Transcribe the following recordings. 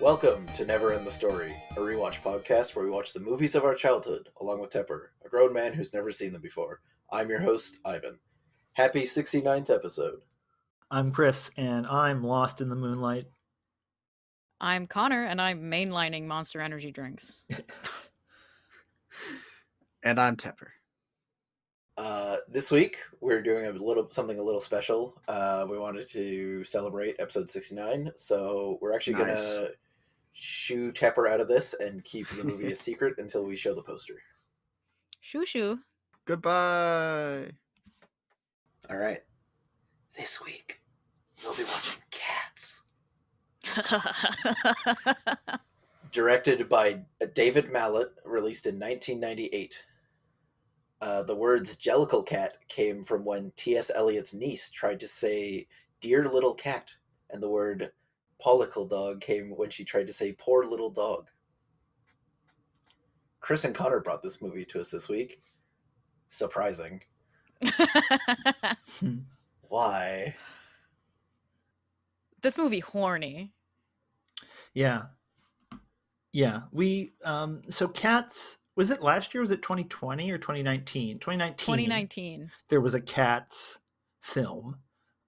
Welcome to Never End the Story, a rewatch podcast where we watch the movies of our childhood, along with Tepper, a grown man who's never seen them before. I'm your host, Ivan. Happy 69th episode. I'm Chris, and I'm lost in the moonlight. I'm Connor, and I'm mainlining Monster Energy drinks. And I'm Tepper. This week, we're doing something a little special. We wanted to celebrate episode 69, so we're actually going to shoo Tepper out of this and keep the movie a secret until we show the poster. Shoo shoo. Goodbye. All right. This week, we'll be watching Cats. Directed by David Mallet, released in 1998. The words Jellicle Cat came from when T.S. Eliot's niece tried to say dear little cat, and the word Pollicle Dog came when she tried to say poor little dog. Chris and Connor brought this movie to us this week. Surprising. Why? This movie horny. Yeah. We so Cats, was it last year? Was it 2020 or 2019? 2019. There was a Cats film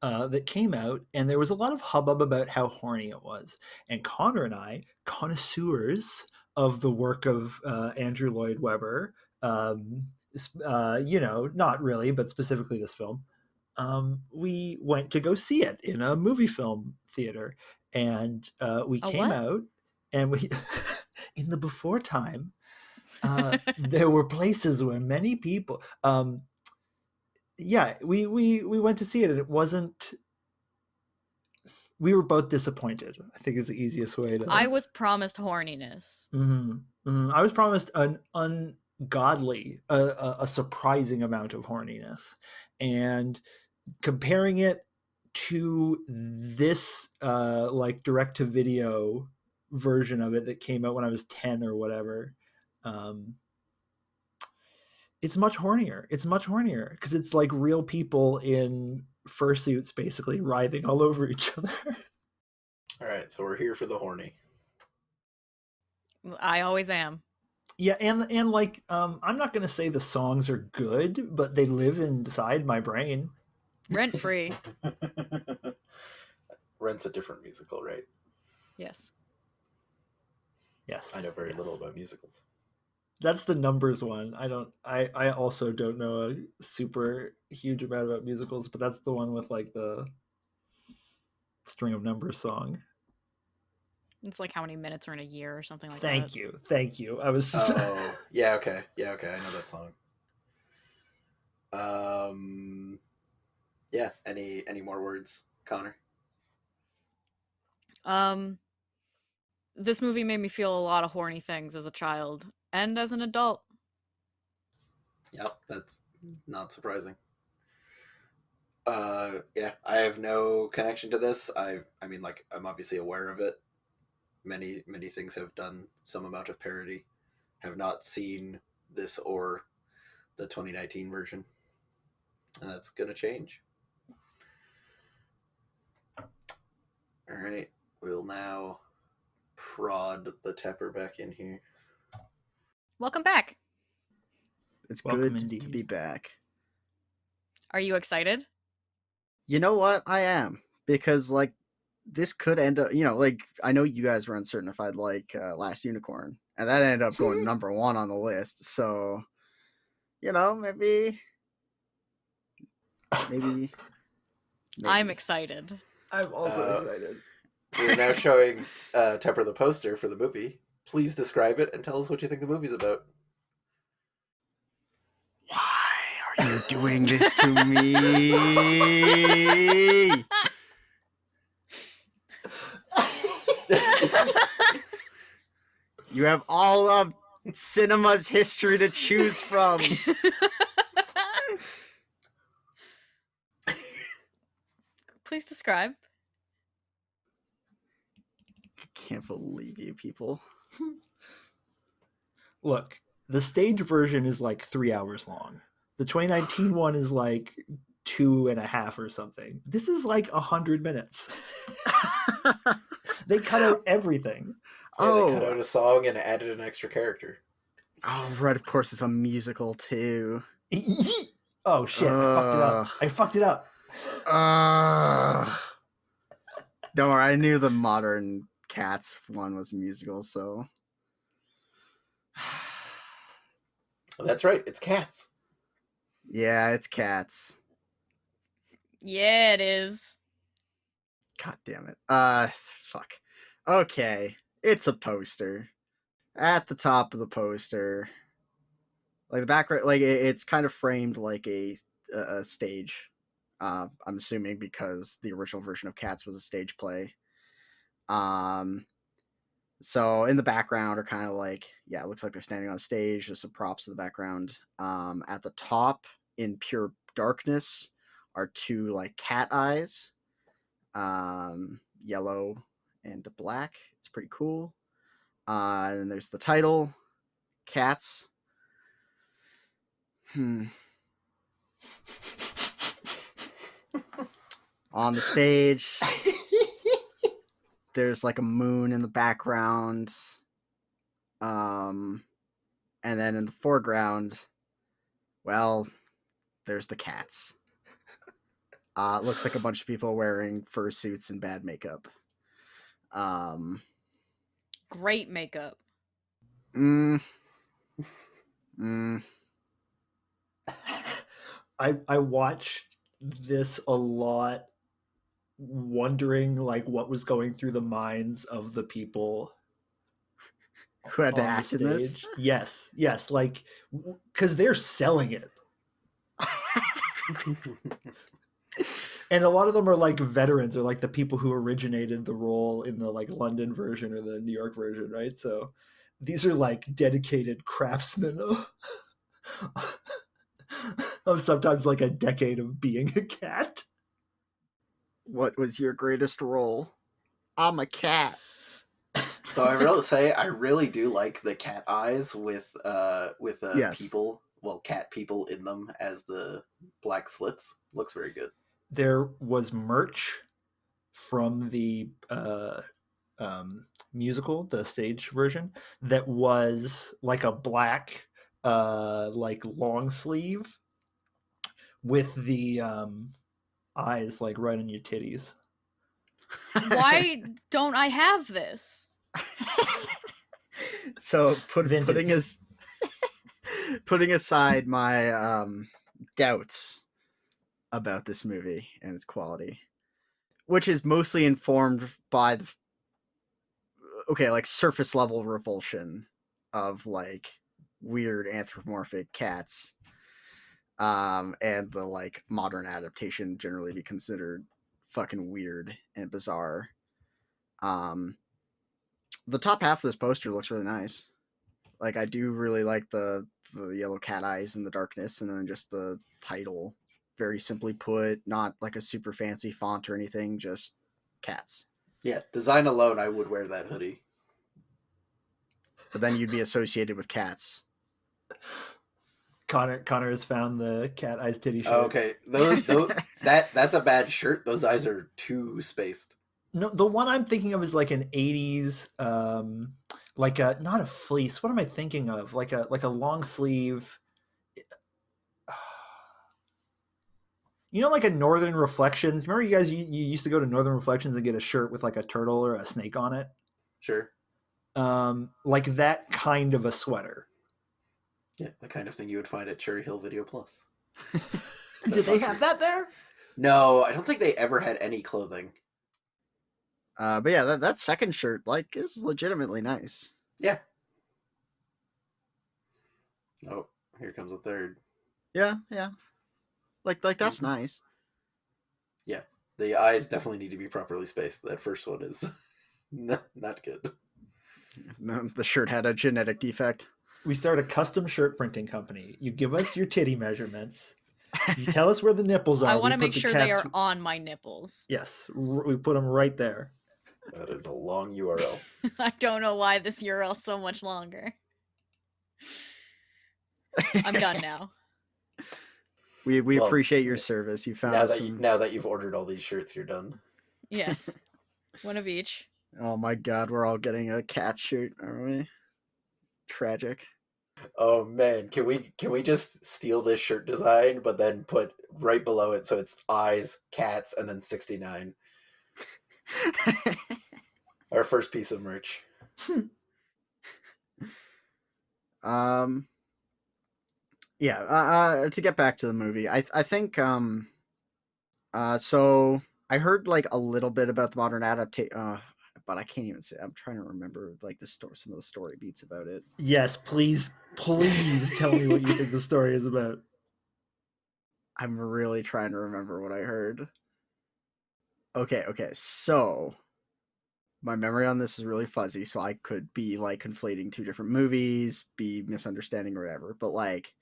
that came out, and there was a lot of hubbub about how horny it was. And Connor and I, connoisseurs of the work of Andrew Lloyd Webber, not really, but specifically this film, we went to go see it in a movie film theater, and we came out, and we in the before time, there were places where many people we went to see it, and it wasn't, we were both disappointed, I think is the easiest way to. I was promised horniness. I was promised an ungodly, a surprising amount of horniness, and comparing it to this direct to video version of it that came out when I was 10 or whatever, it's much hornier because it's like real people in fursuits basically writhing all over each other. All right, so we're here for the horny. I always am. Yeah, and I'm not going to say the songs are good, but they live inside my brain. Rent free. Rent's a different musical, right? Yes. I know very little about musicals. That's the Numbers one. I also don't know a super huge amount about musicals, but that's the one with like the String of Numbers song. It's like how many minutes are in a year or something like Thank you. I was. Oh, yeah. Okay. I know that song. Yeah. Any more words, Connor? This movie made me feel a lot of horny things as a child and as an adult. Yep, that's not surprising. Yeah, I have no connection to this. I'm obviously aware of it. Many things have done some amount of parody. Have not seen this or the 2019 version, and that's gonna change. All right, we'll now prod the Tepper back in here. Welcome back. It's Welcome good indeed to be back. Are you excited? You know what? I am, because this could end up, I know you guys were uncertain if I'd like Last Unicorn, and that ended up going number one on the list. So, maybe. I'm excited. I'm also excited. We're now showing Tepper the poster for the movie. Please describe it and tell us what you think the movie's about. Why are you doing this to me? You have all of cinema's history to choose from. Please describe. I can't believe you people. Look, the stage version is like 3 hours long. The 2019 one is like 2.5 or something. This is like 100 minutes. They cut out everything. Yeah, they cut Oh, out a song and added an extra character. oh, right. Of course, it's a musical too. Oh shit! I fucked it up. I fucked it up. Don't worry, I knew the modern Cats one was musical, so. That's right. It's Cats. Yeah, it's Cats. Yeah, it is. God damn it. Fuck. Okay, it's a poster. At the top of the poster, like the background, like it's kind of framed like a stage. I'm assuming because the original version of Cats was a stage play. So in the background are kind of like, yeah, it looks like they're standing on a stage. There's some props in the background. At the top, in pure darkness, are two like cat eyes, yellow and black. It's pretty cool. And then there's the title, Cats. On the stage, there's like a moon in the background. And then in the foreground, well, there's the cats. It looks like a bunch of people wearing fursuits and bad makeup. Great makeup. I watched this a lot, wondering like what was going through the minds of the people who had to on the act in this. stage. Yes, like because they're selling it. And a lot of them are like veterans, or like the people who originated the role in the like London version or the New York version, right? So these are like dedicated craftsmen of sometimes like a decade of being a cat. What was your greatest role? I'm a cat. So I will say I really do like the cat eyes with Yes. people, well, cat people in them as the black slits. Looks very good. There was merch from the musical, the stage version, that was like a black like long sleeve with the eyes like right on your titties. Why don't I have this? So Vintage. putting aside my doubts about this movie and its quality, which is mostly informed by the like surface level revulsion of like weird anthropomorphic cats, and the like modern adaptation generally be considered fucking weird and bizarre. The top half of this poster looks really nice. Like I do really like the yellow cat eyes in the darkness, and then just the title, very simply put, not like a super fancy font or anything, just cats. Yeah, design alone, I would wear that hoodie. But then you'd be associated with cats. Connor has found the cat eyes titty shirt. Oh, okay, those that's a bad shirt. Those eyes are too spaced. No, the one I'm thinking of is like an 80s like a, not a fleece. What am I thinking of? Like a long sleeve. You know, like a Northern Reflections. Remember, you guys, you used to go to Northern Reflections and get a shirt with like a turtle or a snake on it. Sure. Like that kind of a sweater. Yeah, the kind of thing you would find at Cherry Hill Video Plus. Did they have that there? No, I don't think they ever had any clothing. But yeah, that second shirt like is legitimately nice. Yeah. Oh, here comes a third. Yeah. Like that's nice. Yeah, the eyes definitely need to be properly spaced. That first one is not good. The shirt had a genetic defect. We start a custom shirt printing company. You give us your titty measurements. You tell us where the nipples are. I want to make sure they are on my nipples. Yes, we put them right there. That is a long URL. I don't know why this URL is so much longer. I'm done now. We appreciate your service. You found now that you've ordered all these shirts, you're done. Yes, one of each. Oh my god, we're all getting a cat shirt, aren't we? Tragic. Oh man, can we just steal this shirt design, but then put right below it so it's eyes, cats, and then 69. Our first piece of merch. um yeah, to get back to the movie, I think so I heard like a little bit about the modern adaptation, but I can't even say. I'm trying to remember like the story, some of the story beats about it. Yes, please tell me what you think the story is about. I'm really trying to remember what I heard. Okay, so my memory on this is really fuzzy, so I could be like conflating two different movies, be misunderstanding or whatever. But like,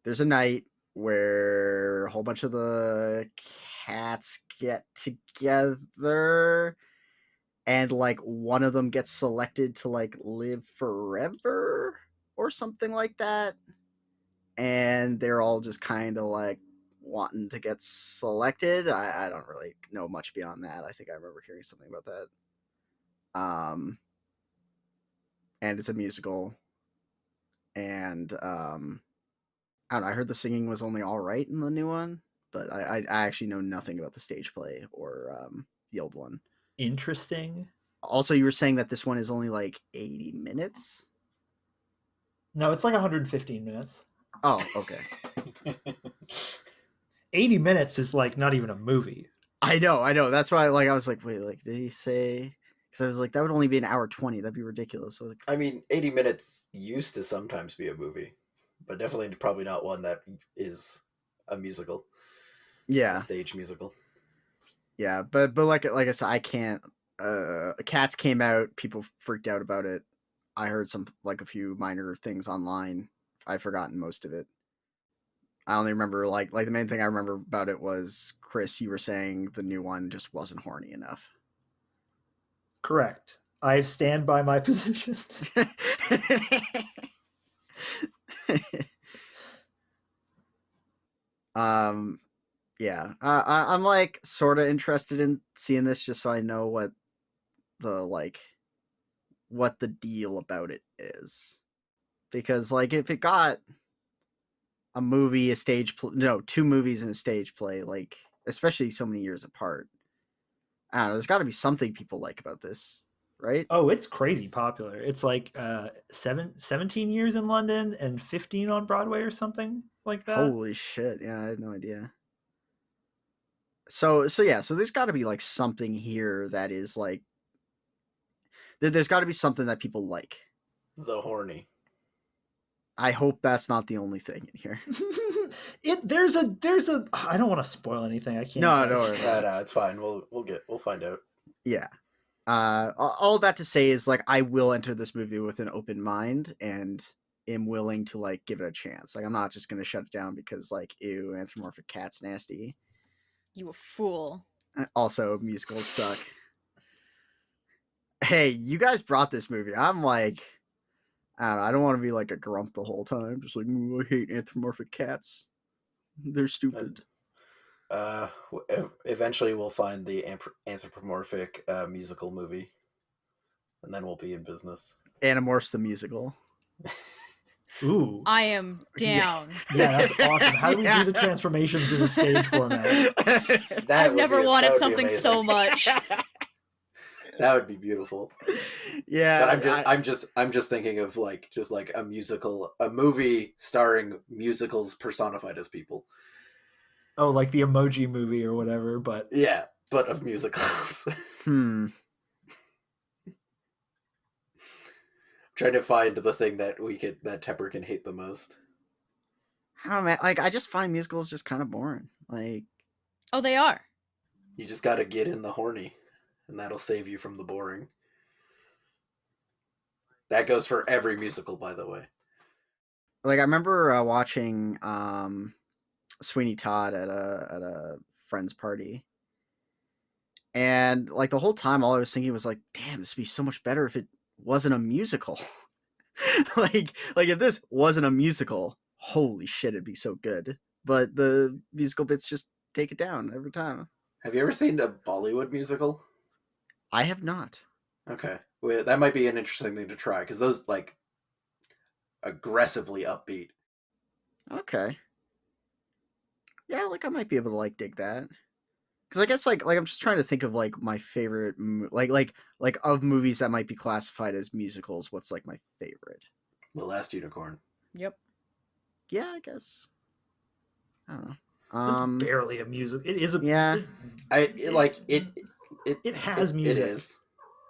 there's a night where a whole bunch of the cats get together, and like one of them gets selected to like live forever or something like that, and they're all just kind of like wanting to get selected. I don't really know much beyond that. I think I remember hearing something about that. And it's a musical, and I don't know. I heard the singing was only all right in the new one, but I actually know nothing about the stage play or the old one. Interesting. Also, you were saying that this one is only like 80 minutes. No, it's like 115 minutes. Oh, okay. 80 minutes is like not even a movie. I know. That's why, like, I was like, wait, like, did he say? Because I was like, that would only be an hour 20. That'd be ridiculous. So, like, I mean, 80 minutes used to sometimes be a movie, but definitely probably not one that is a musical. yeah, A stage musical. yeah, but like I said, I can't. Cats came out. People freaked out about it. I heard some like a few minor things online. I've forgotten most of it. I only remember like the main thing I remember about it was Chris. You were saying the new one just wasn't horny enough. Correct. I stand by my position. Yeah, I'm like sort of interested in seeing this just so I know what the deal about it is, because like if it got a movie, a stage no, two movies and a stage play, like especially so many years apart, I don't know, there's got to be something people like about this, right? Oh, it's crazy popular. It's like 17 years in London and 15 on Broadway or something like that. Holy shit! Yeah, I had no idea. So there's got to be like something here that is like there's got to be something that people like. The horny. I hope that's not the only thing in here. There's a I don't want to spoil anything. I can't. No, No, it's fine. We'll find out. Yeah. All that to say is like I will enter this movie with an open mind and am willing to like give it a chance. Like I'm not just gonna shut it down because like ew, anthropomorphic cat's nasty. You a fool. Also, musicals suck. Hey, you guys brought this movie. I'm like, I don't know, I don't want to be like a grump the whole time. Just like, I hate anthropomorphic cats. They're stupid. Eventually we'll find the anthropomorphic musical movie, and then we'll be in business. Animorphs the musical. Ooh. I am down. Yeah, that's awesome. How do we do the transformations in a stage format? I've never wanted something so much. That would be beautiful. Yeah, but I'm just thinking of like a musical, a movie starring musicals personified as people. Oh, like the Emoji Movie or whatever, but yeah, but of musicals. Trying to find the thing that Tepper can hate the most. I don't know, man. Like, I just find musicals just kind of boring. Like, oh, they are. You just got to get in the horny, and that'll save you from the boring. That goes for every musical, by the way. Like, I remember watching Sweeney Todd at a friend's party, and like the whole time, all I was thinking was like, "Damn, this would be so much better if it wasn't a musical." like if this wasn't a musical, holy shit, it'd be so good. But the musical bits just take it down every time. Have you ever seen a Bollywood musical? I have not. Okay, well, that might be an interesting thing to try because those like aggressively upbeat. Okay. Yeah, like I might be able to like dig that. Because I guess like I'm just trying to think of like my favorite like of movies that might be classified as musicals. What's like my favorite? The Last Unicorn. Yep. Yeah, I guess. I don't know. It's barely a music. It is a. Yeah. It has music. It is.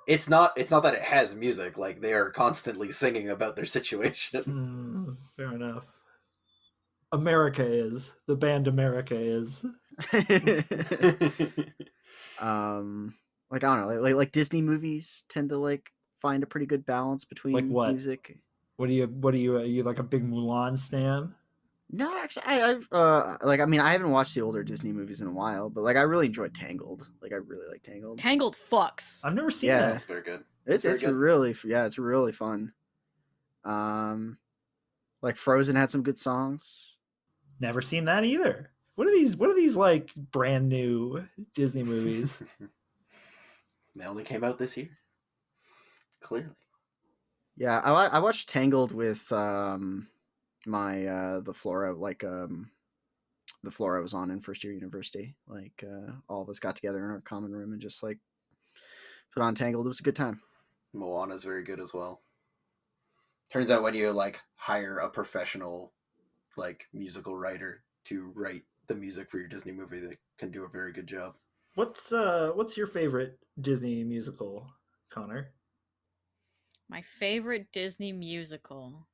It's not that it has music. Like they are constantly singing about their situation. Fair enough. America is the band. America is. Like I don't know, like Disney movies tend to like find a pretty good balance between like what? music. What are you? Are you like a big Mulan stan? No, actually, like I mean, I haven't watched the older Disney movies in a while, but like I really enjoyed Tangled. Like I really like Tangled. Tangled fucks. I've never seen Yeah. that. It's very good. It's good. really it's really fun. Like Frozen had some good songs. Never seen that either. What are these like brand new Disney movies? They only came out this year. Clearly. Yeah, I watched Tangled with my the floor the floor I was on in first year university. Like all of us got together in our common room and just like put on Tangled. It was a good time. Moana's very good as well. Turns out when you like hire a professional like musical writer to write the music for your Disney movie, they can do a very good job. What's your favorite Disney musical, Connor? My favorite Disney musical.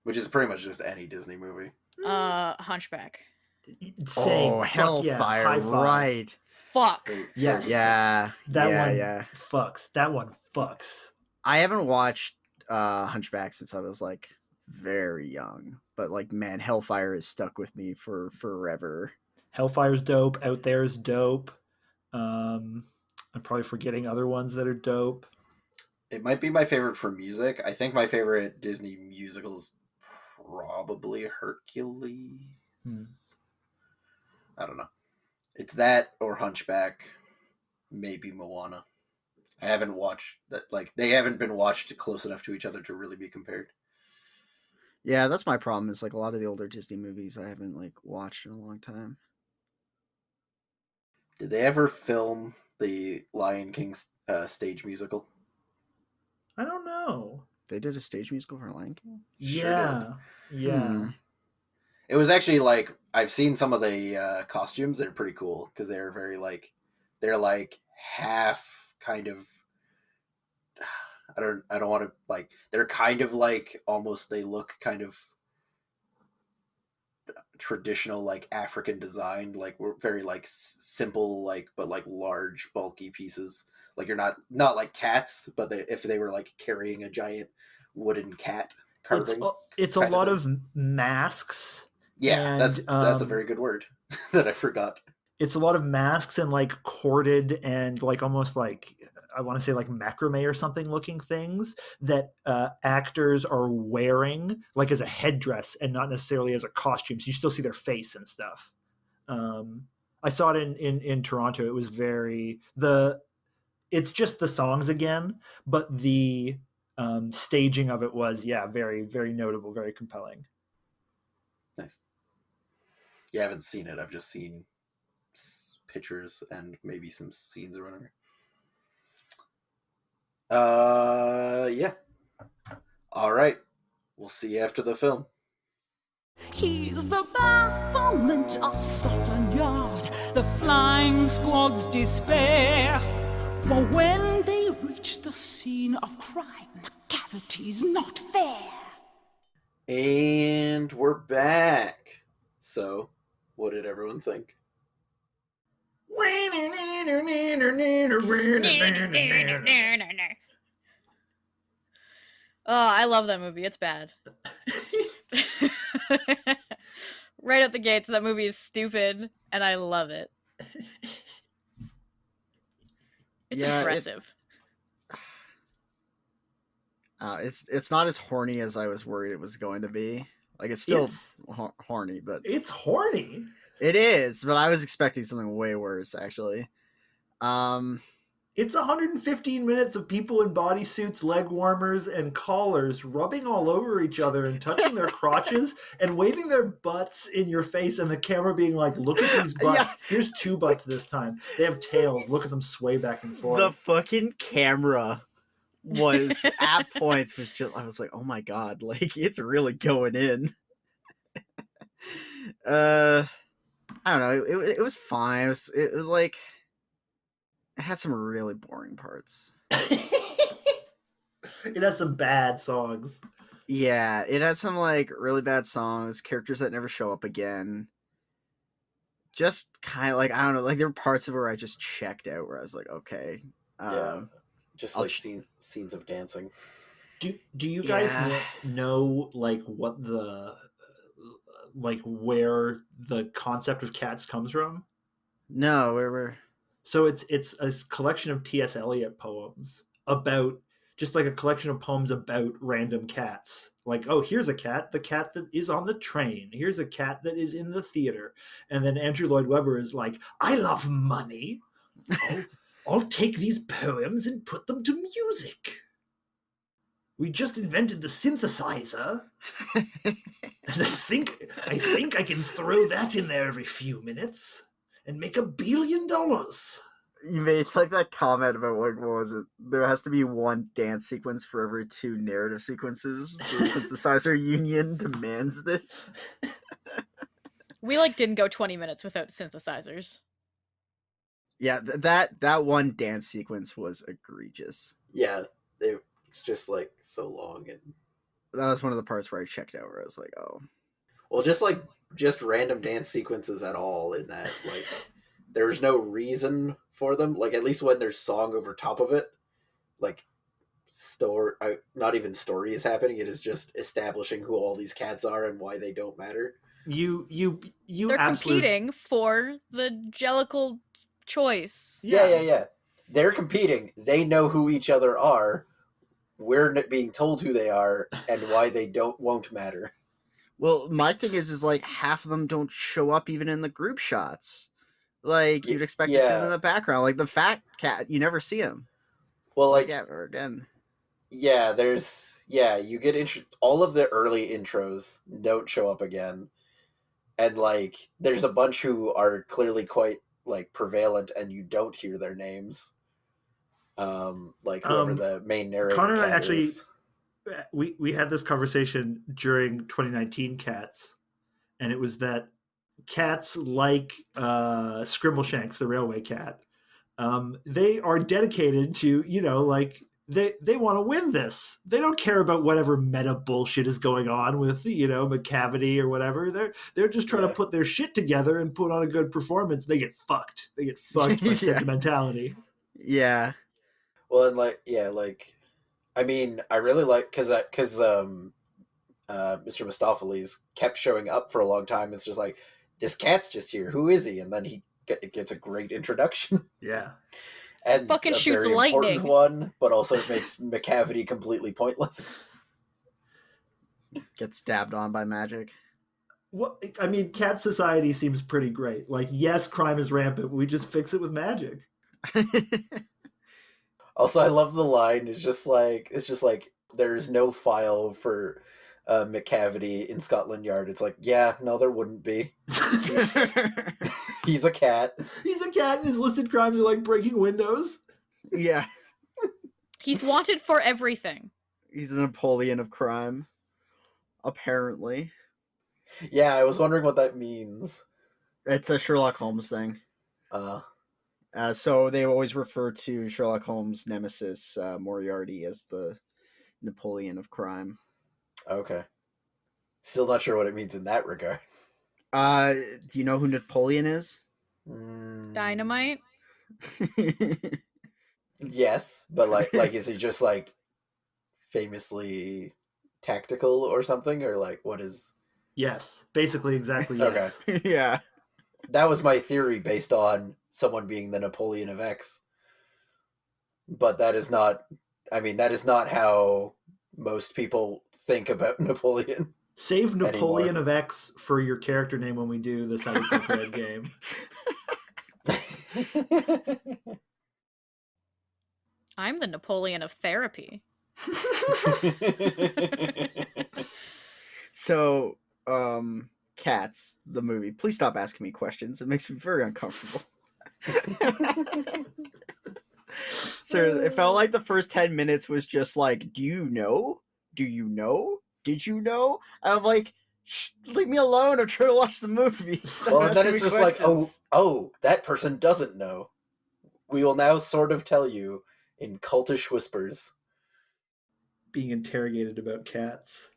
Which is pretty much just any Disney movie. Hunchback. Same. Oh, Hellfire, yeah. right. Fuck. Yes. Yeah. That one fucks. That one fucks. I haven't watched Hunchback since I was like very young. But like man, Hellfire is stuck with me for forever. Hellfire's dope. Out There's dope. I'm probably forgetting other ones that are dope. It might be my favorite for music. I think my favorite Disney musical is probably Hercules. I don't know. It's that or Hunchback, maybe Moana. I haven't watched that. Like they haven't been watched close enough to each other to really be compared. Yeah, that's my problem. Is like a lot of the older Disney movies I haven't like watched in a long time. Did they ever film the Lion King stage musical? I don't know. They did a stage musical for Lion King? Yeah. Yeah. It was actually like I've seen some of the costumes. They're pretty cool because they're very like they're like half kind of. I don't want to like. They're kind of like almost. They look kind of traditional like African design. Like we're very like simple like but like large bulky pieces. Like you're not like cats, but if they were like carrying a giant wooden cat carving. It's a lot of masks. Yeah, and, that's a very good word that I forgot. It's a lot of masks and like corded and like almost like I want to say like macrame or something looking things that actors are wearing like as a headdress and not necessarily as a costume. So you still see their face and stuff. I saw it in Toronto. It was it's just the songs again, but the staging of it was very, very notable, very compelling. Nice. Yeah, I haven't seen it. I've just seen pictures and maybe some scenes or whatever. Yeah. All right. We'll see you after the film. He's the bafflement of Scotland Yard, the flying squad's despair. For when they reach the scene of crime, the cavity's not there. And we're back. So, what did everyone think? Oh, I love that movie. It's bad. Right at the gates, that movie is stupid, and I love it. It's impressive. It's not as horny as I was worried it was going to be. Like it's still horny, but it's horny. It is, but I was expecting something way worse, actually. It's 115 minutes of people in bodysuits, leg warmers, and collars rubbing all over each other and touching their crotches and waving their butts in your face, and the camera being like, look at these butts. Yeah. Here's 2 butts this time. They have tails. Look at them sway back and forth. The fucking camera was at points was just, I was like, oh my god, like it's really going in. I don't know. It was fine. It was like it had some really boring parts. It has some bad songs. Yeah, it had some like really bad songs, characters that never show up again. Just kind of like, I don't know, like there were parts of it where I just checked out, where I was like, okay, Yeah, just I'll like scenes of dancing. Do you guys Yeah. know like what the like where the concept of cats comes from? No, we're So it's a collection of T.S. Eliot poems about, just like a collection of poems about random cats. Like, oh, here's a cat, the cat that is on the train. Here's a cat that is in the theater. And then Andrew Lloyd Webber is like, I love money. I'll take these poems and put them to music. We just invented the synthesizer. And I think I can throw that in there every few minutes and make $1 billion. You made like that comment about what was it? There has to be one dance sequence for every 2 narrative sequences. The synthesizer union demands this. We like didn't go 20 minutes without synthesizers. Yeah, that one dance sequence was egregious. Yeah, it's just like so long, and That was one of the parts where I checked out, where I was like, oh. well, just random dance sequences at all in that. Like, there's no reason for them. Like, at least when there's song over top of it, like not even story is happening. It is just establishing who all these cats are and why they don't matter. You They're competing for the Jellicle choice. Yeah. They're competing. They know who each other are. We're being told who they are and why they won't matter. Well, my thing is like half of them don't show up even in the group shots. Like you'd expect to see them in the background. Like the fat cat, you never see him. Well, like or again. Yeah, you get all of the early intros don't show up again. And like there's a bunch who are clearly quite like prevalent and you don't hear their names. Like whoever the main narrator Connor and I cat actually is. we had this conversation during 2019 Cats, and it was that cats like Scrimbleshanks, the railway cat, they are dedicated to, like they want to win this. They don't care about whatever meta bullshit is going on with, McCavity or whatever. They're just trying to put their shit together and put on a good performance. They get fucked. They get fucked by sentimentality. Yeah. Well, and I mean, I really like because Mr. Mistopheles kept showing up for a long time. It's just like, this cat's just here. Who is he? And then he gets a great introduction. Yeah. And fucking shoots very lightning. One, but also makes McCavity completely pointless. Gets stabbed on by magic. Well, I mean, cat society seems pretty great. Like, yes, crime is rampant, but we just fix it with magic. Also, I love the line. It's just like there's no file for McCavity in Scotland Yard. It's like, yeah, no, there wouldn't be. He's a cat. He's a cat, and his listed crimes are like breaking windows. Yeah. He's wanted for everything. He's the Napoleon of crime, apparently. Yeah, I was wondering what that means. It's a Sherlock Holmes thing. So they always refer to Sherlock Holmes' nemesis, Moriarty, as the Napoleon of crime. Okay. Still not sure what it means in that regard. Do you know who Napoleon is? Dynamite? Yes, but like is he just like famously tactical or something, or like what is? Yes, basically exactly. Yes. Okay. Yeah. That was my theory based on someone being the Napoleon of X. But that is not how most people think about Napoleon. Save Napoleon anymore. of X for your character name when we do the Cyberpunk Red game. I'm the Napoleon of therapy. So, Cats, the movie. Please stop asking me questions. It makes me very uncomfortable. So it felt like the first 10 minutes was just like, do you know? Do you know? Did you know? And I'm like, leave me alone. I'm trying to watch the movie. Stop Well, and then asking it's me just like, questions. oh, that person doesn't know. We will now sort of tell you in cultish whispers. Being interrogated about cats.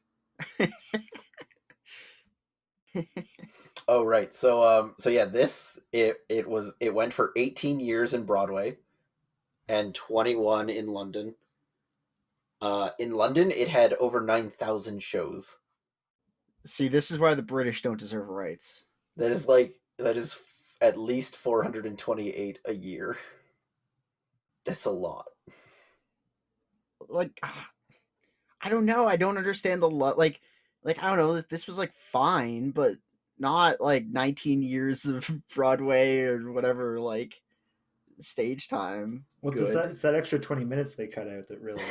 Oh, right. So yeah, it went for 18 years in Broadway and 21 in London. In London, it had over 9,000 shows. See, this is why the British don't deserve rights. That is at least 428 a year. That's a lot. Like, I don't know. I don't understand the like I don't know. This was like fine, but not like 19 years of Broadway or whatever like stage time. What's Good. that? It's that extra 20 minutes they cut out that really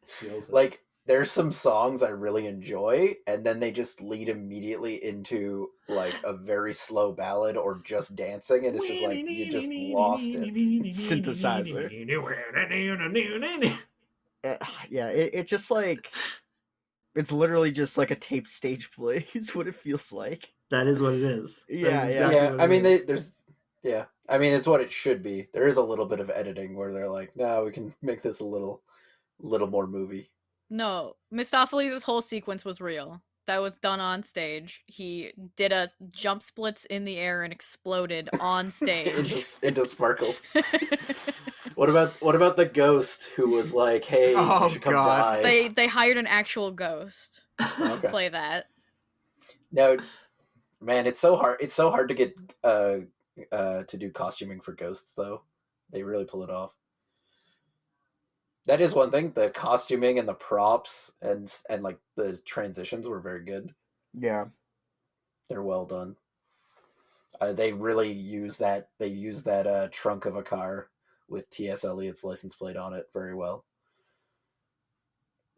feels it. Like, there's some songs I really enjoy, and then they just lead immediately into like a very slow ballad or just dancing, and it's just like you just lost it. Synthesizer. Yeah, it just like it's literally just like a taped stage play is what it feels like. That is what it is. Yeah, Yeah. I mean, I mean, it's what it should be. There is a little bit of editing where they're like, no, we can make this a little more movie. No, Mistopheles' whole sequence was real. That was done on stage. He did a jump splits in the air and exploded on stage. into sparkles. What about the ghost who was like, "Hey, you should come die"? They hired an actual ghost to play that. No, man, it's so hard. It's so hard to get to do costuming for ghosts, though. They really pull it off. That is one thing. The costuming and the props and like the transitions were very good. Yeah, they're well done. They really use that. They use that trunk of a car with T.S. Eliot's license plate on it very well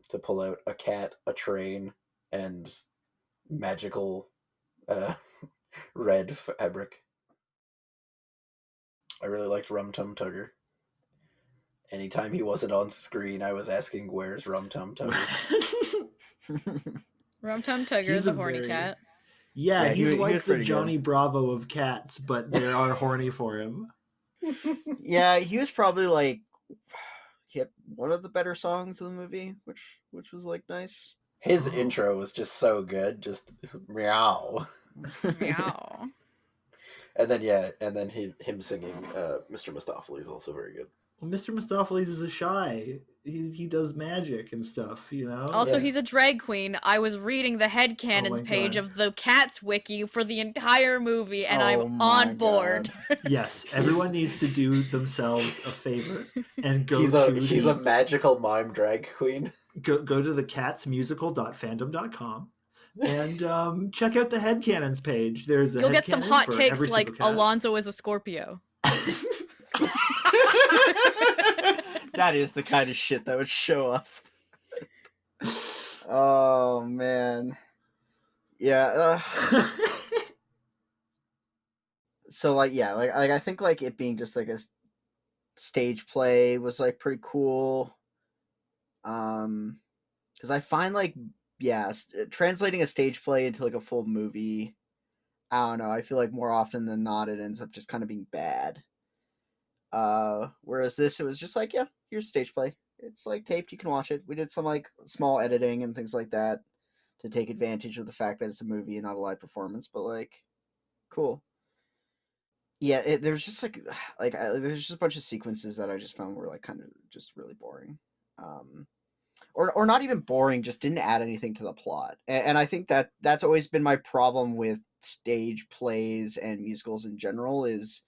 to pull out a cat, a train, and magical red fabric. I really liked Rum Tum Tugger. Anytime he wasn't on screen, I was asking, "Where's Rum Tum Tugger?" Rum Tum Tugger is a horny cat. Yeah, he's like the Johnny Bravo of cats, but they are horny for him. Yeah, he was probably like he had one of the better songs of the movie, which was like nice. His intro was just so good, just meow. Meow. And then him singing Mr. Mistopheles is also very good. Well, Mr. Mistopheles is a shy. He does magic and stuff, you know? Also, he's a drag queen. I was reading the headcanons page of the Cats wiki for the entire movie, and I'm on board. Yes, everyone needs to do themselves a favor and go he's a magical mime drag queen. Go to the catsmusical.fandom.com and check out the headcanons page. There's a You'll get some hot takes like cat. Alonzo is a Scorpio. That is the kind of shit that would show up. Oh man, yeah. So like, yeah, like I think like it being just like a stage play was like pretty cool. Because I find like, yeah, translating a stage play into like a full movie, I don't know. I feel like more often than not, it ends up just kind of being bad. Whereas this, it was just like, yeah, here's stage play. It's like taped, you can watch it. We did some like small editing and things like that to take advantage of the fact that it's a movie and not a live performance, but like, cool. Yeah, there's just like there's just a bunch of sequences that I just found were like kind of just really boring. Or not even boring, just didn't add anything to the plot. And I think that's always been my problem with stage plays and musicals in general is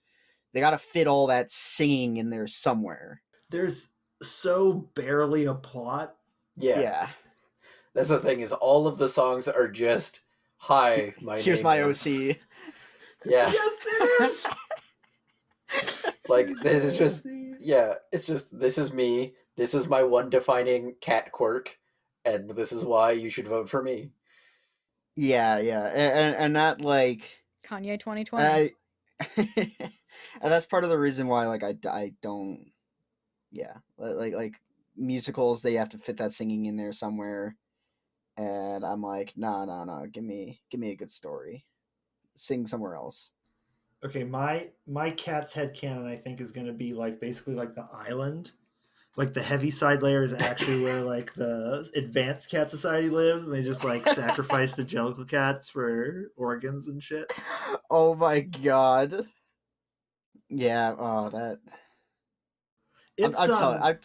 they got to fit all that singing in there somewhere. There's so barely a plot. Yeah. That's the thing is all of the songs are just, "Hi, here's my is... OC." Yeah. Yes, it is. Like, this is just, yeah, it's just, this is me. This is my one defining cat quirk, and this is why you should vote for me. Yeah, and that like Kanye 2020. and that's part of the reason why like I don't, yeah, like musicals, they have to fit that singing in there somewhere, and I'm like, no, give me a good story, sing somewhere else. Okay, my cat's headcanon, I think, is going to be like basically like the island. Like the heavy side layer is actually where like the advanced cat society lives, and they just like sacrifice the Jellicle cats for organs and shit. Oh my god. Yeah, oh that. I'm telling.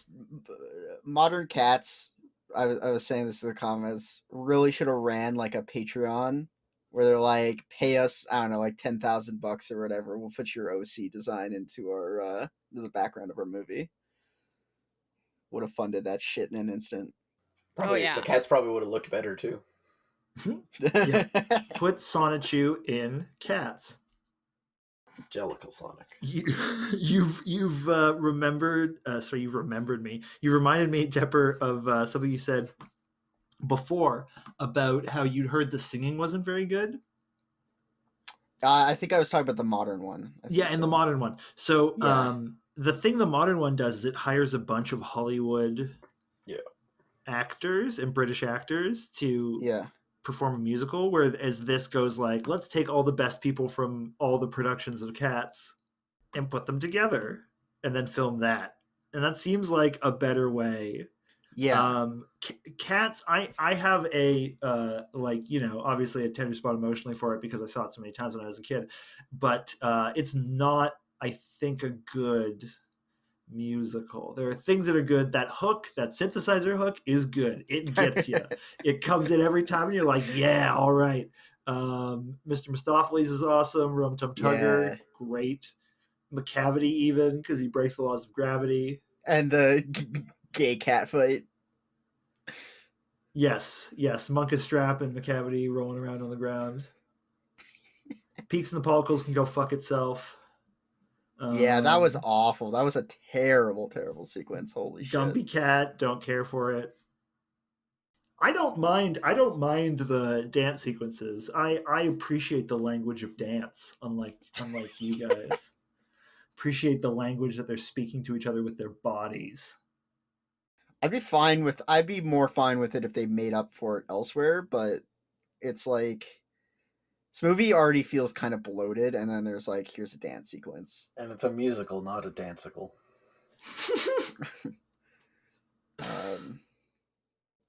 Modern cats. I was saying this in the comments. Really should have ran like a Patreon where they're like, pay us, I don't know, like $10,000 or whatever. We'll put your OC design into our the background of our movie. Would have funded that shit in an instant. Probably, yeah. The cats probably would have looked better too. Yeah. Put Sonichu in Cats. Jellicle Sonic. You've remembered. Sorry, you've remembered me. You reminded me, Tepper, of something you said before about how you'd heard the singing wasn't very good. I think I was talking about the modern one. Yeah, in the modern one. So Yeah. The thing the modern one does is it hires a bunch of Hollywood actors and British actors to perform a musical, whereas this goes like, let's take all the best people from all the productions of Cats and put them together and then film that. And that seems like a better way. Yeah. Cats, I have a like, you know, obviously a tender spot emotionally for it because I saw it so many times when I was a kid, but it's not, I think, a good musical. There are things that are good. That hook, that synthesizer hook is good. It gets you. It comes in every time and you're like, yeah, all right. Mr. Mistopheles is awesome. Rum Tum Tugger, great. McCavity even, because he breaks the laws of gravity. And the gay cat fight. Yes. Monkus Strap and McCavity rolling around on the ground. Peaks and the Pollicles can go fuck itself. Yeah, that was awful. That was a terrible sequence. Holy shit. Gumpy Cat, don't care for it. I don't mind the dance sequences. I appreciate the language of dance, unlike you guys. Appreciate the language that they're speaking to each other with their bodies. I'd be more fine with it if they made up for it elsewhere, but it's like this movie already feels kind of bloated, and then there's like, here's a dance sequence. And it's a musical, not a dancicle.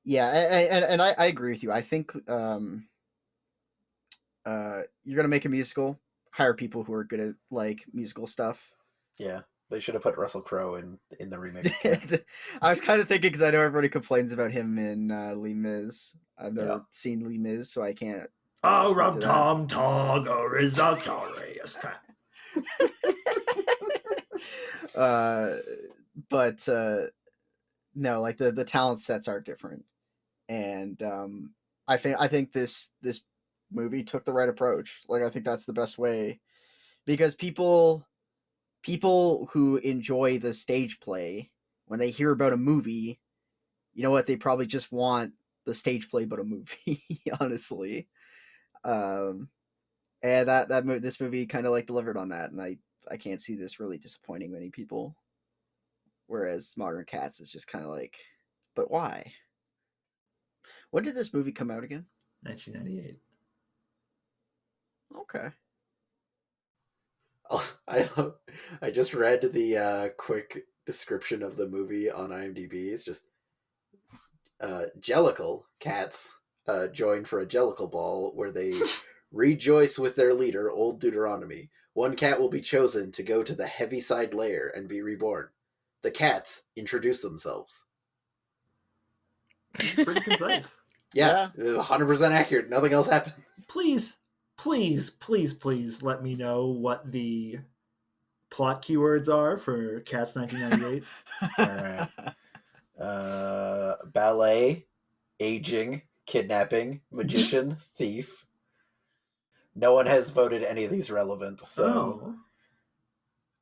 Yeah, and I agree with you. I think you're gonna make a musical, hire people who are good at like musical stuff. Yeah, they should have put Russell Crowe in the remake. I was kind of thinking, because I know everybody complains about him in Les Mis. I've never seen Les Mis, so I can't. Oh, Rob Tom Togger is a glorious cat. But no, like the talent sets are different, and I think this movie took the right approach. Like, I think that's the best way, because people who enjoy the stage play, when they hear about a movie, you know what, they probably just want the stage play but a movie. Honestly, and this movie kind of like delivered on that, and I can't see this really disappointing many people. Whereas Modern Cats is just kind of like, but why? When did this movie come out again? 1998. Okay. Oh, I just read the quick description of the movie on IMDb. It's just Jellicle cats join for a Jellicle ball where they rejoice with their leader, Old Deuteronomy. One cat will be chosen to go to the Heaviside Lair and be reborn. The cats introduce themselves. Pretty concise. Yeah, it was 100% accurate. Nothing else happens. Please let me know what the plot keywords are for Cats 1998. All right. Ballet, aging, kidnapping, magician, thief. No one has voted any of these relevant, so...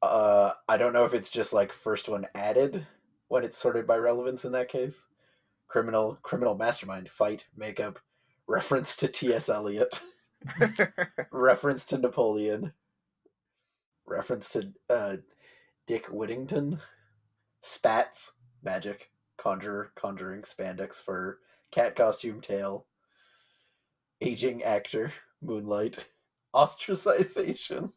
I don't know if it's just like first one added when it's sorted by relevance in that case. Criminal mastermind, fight, makeup, reference to T.S. Eliot, reference to Napoleon, reference to Dick Whittington, spats, magic, conjuring, spandex fur, cat costume, tail, aging actor, moonlight, ostracization.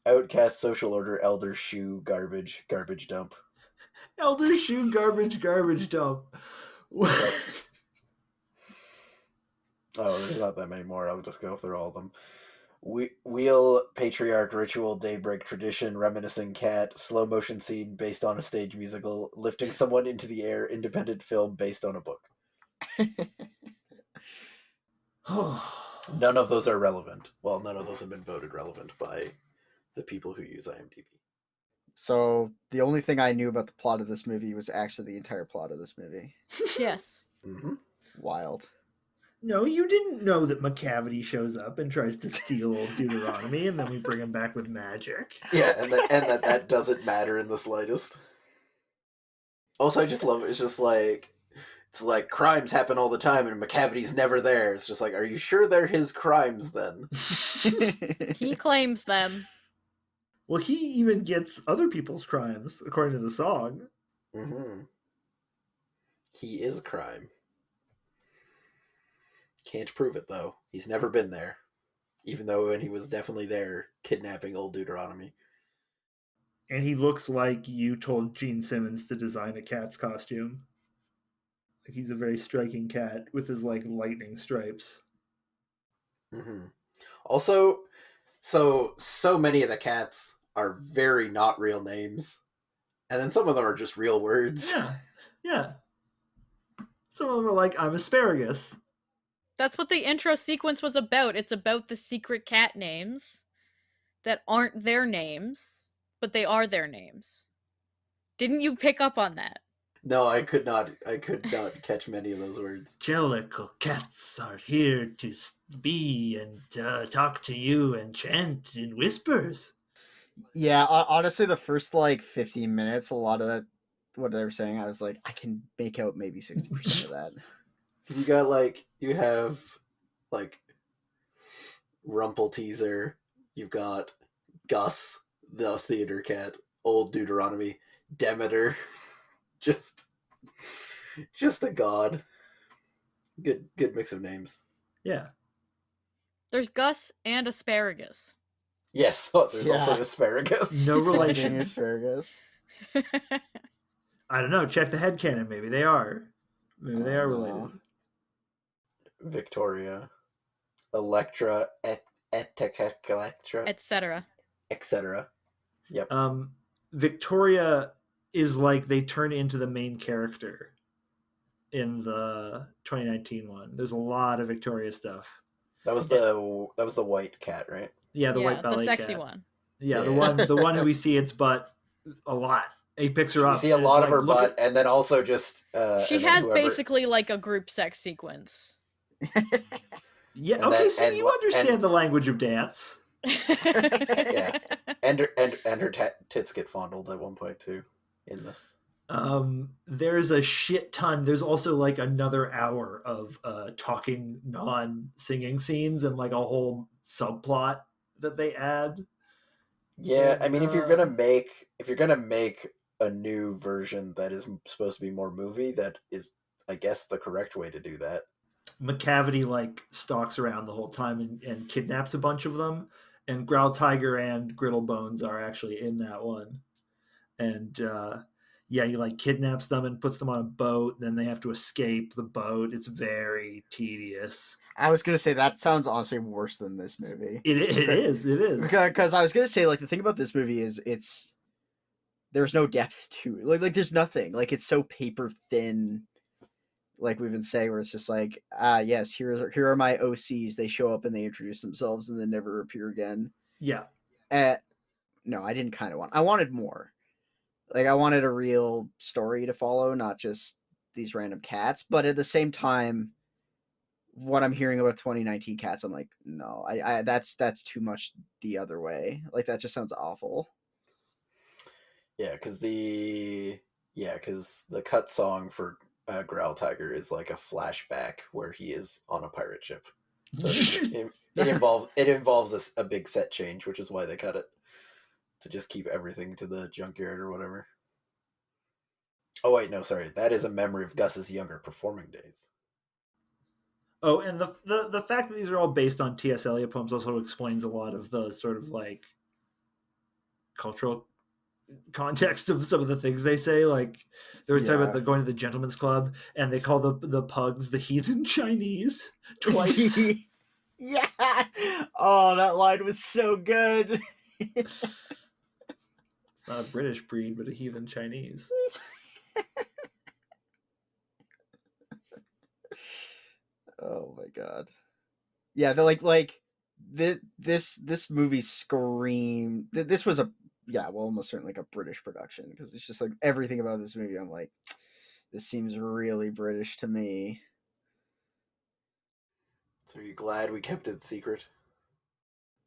Outcast, social order, elder, shoe, garbage dump. Elder shoe, garbage dump. Oh, there's not that many more. I'll just go through all of them. Wheel, patriarch, ritual, daybreak, tradition, reminiscing cat, slow motion scene based on a stage musical, lifting someone into the air, independent film based on a book. None of those are relevant. Well, none of those have been voted relevant by the people who use IMDb. So the only thing I knew about the plot of this movie was actually the entire plot of this movie. Yes. Mm-hmm. Wild. No, you didn't know that McCavity shows up and tries to steal old Deuteronomy, and then we bring him back with magic. Yeah, and that doesn't matter in the slightest. Also, I just love it. It's like crimes happen all the time, and McCavity's never there. It's just like, are you sure they're his crimes then? He claims them. Well, he even gets other people's crimes, according to the song. Mm-hmm. He is crime. Can't prove it, though. He's never been there. Even though when he was definitely there, kidnapping old Deuteronomy. And he looks like you told Gene Simmons to design a cat's costume. Like he's a very striking cat with his, like, lightning stripes. Mm-hmm. Also, so many of the cats are very not real names. And then some of them are just real words. Yeah. Some of them are like, I'm asparagus. That's what the intro sequence was about. It's about the secret cat names that aren't their names, but they are their names. Didn't you pick up on that? No, I could not catch many of those words. Jellicle cats are here to be and talk to you and chant in whispers. Yeah, honestly, the first like 15 minutes, a lot of that, what they were saying, I was like, I can make out maybe 60% of that. You have Rumpelteazer, you've got Gus, the theater cat, old Deuteronomy, Demeter, just a god. Good mix of names. Yeah. There's Gus and asparagus. Yes, there's also asparagus. No relation. Asparagus. I don't know. Check the headcanon. Maybe they are. Maybe they are related. Victoria, Electra, Electra, etc. Yep. Victoria is like they turn into the main character in the 2019 one. There's a lot of Victoria stuff. That was the white cat, right? Yeah, the white ballet the sexy cat. one. Yeah, the one who we see its butt a lot. He picks her up. We see a lot of her butt, and then also just she has basically like a group sex sequence. Yeah. Okay. You understand the language of dance. Yeah, and her tits get fondled at one point too in this. There's a shit ton. There's also like another hour of talking non-singing scenes and like a whole subplot that they add. Yeah, I mean, if you're gonna make a new version that is supposed to be more movie, that is, I guess, the correct way to do that. McCavity like stalks around the whole time and kidnaps a bunch of them, and Growl Tiger and Griddle Bones are actually in that one. And he like kidnaps them and puts them on a boat, and then they have to escape the boat. It's very tedious. I was gonna say that sounds honestly worse than this movie. It is. Because I was gonna say, like, the thing about this movie is there's no depth to it. Like there's nothing. Like, it's so paper thin. Like we've been saying, where it's just like, yes, here are my OCs. They show up and they introduce themselves and then never appear again. Yeah. No, I didn't I wanted more. Like, I wanted a real story to follow, not just these random cats. But at the same time, what I'm hearing about 2019 cats, I'm like, no, I that's too much the other way. Like that just sounds awful. Yeah, because the cut song for Growl Tiger is like a flashback where he is on a pirate ship. So it involves a big set change, which is why they cut it, to just keep everything to the junkyard or whatever. Oh wait, no, sorry, that is a memory of Gus's younger performing days. Oh, and the fact that these are all based on T.S. Eliot poems also explains a lot of the sort of like cultural context of some of the things they say. Like they were talking about the going to the gentleman's club, and they call the pugs the heathen Chinese twice. Yeah. Oh, that line was so good. It's not a British breed, but a heathen Chinese. Oh my god. Yeah, they're like this movie screamed. This was almost certainly like a British production, because it's just like everything about this movie. I'm like, this seems really British to me. So are you glad we kept it secret?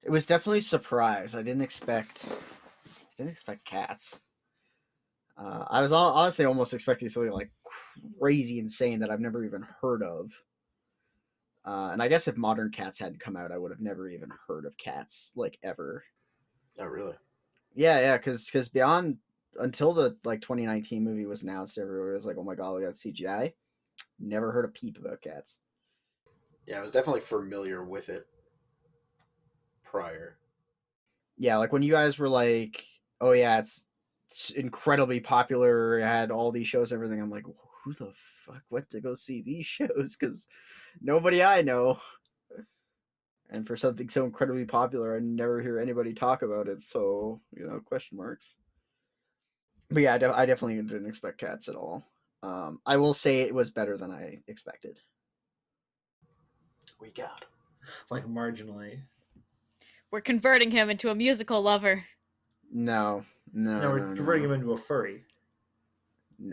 It was definitely a surprise. I didn't expect cats. I was honestly almost expecting something like crazy insane that I've never even heard of. And I guess if Modern Cats hadn't come out, I would have never even heard of Cats, like, ever. Oh, really? Yeah, because beyond, until the, like, 2019 movie was announced, everyone was like, oh my god, we got CGI. Never heard a peep about Cats. Yeah, I was definitely familiar with it prior. Yeah, like, when you guys were like, oh yeah, it's incredibly popular, it had all these shows and everything, I'm like, who the fuck went to go see these shows? Because nobody I know. And for something so incredibly popular, I never hear anybody talk about it. So, question marks. But yeah, I definitely didn't expect Cats at all. I will say it was better than I expected. We got him. Like, marginally. We're converting him into a musical lover. No, we're converting him into a furry.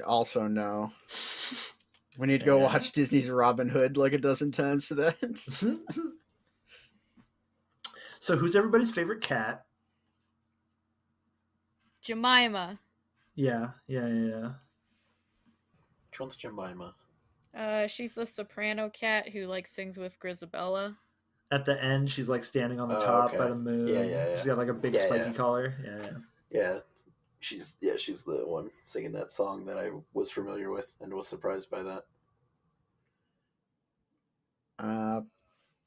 Also, no. We need to go watch Disney's Robin Hood like a dozen times for that. So who's everybody's favorite cat? Jemima. Yeah. Which one's Jemima? She's the soprano cat who like sings with Grisabella. At the end, she's like standing on the top by the moon. Yeah. She's got like a big spiky collar. Yeah. She's the one singing that song that I was familiar with and was surprised by that.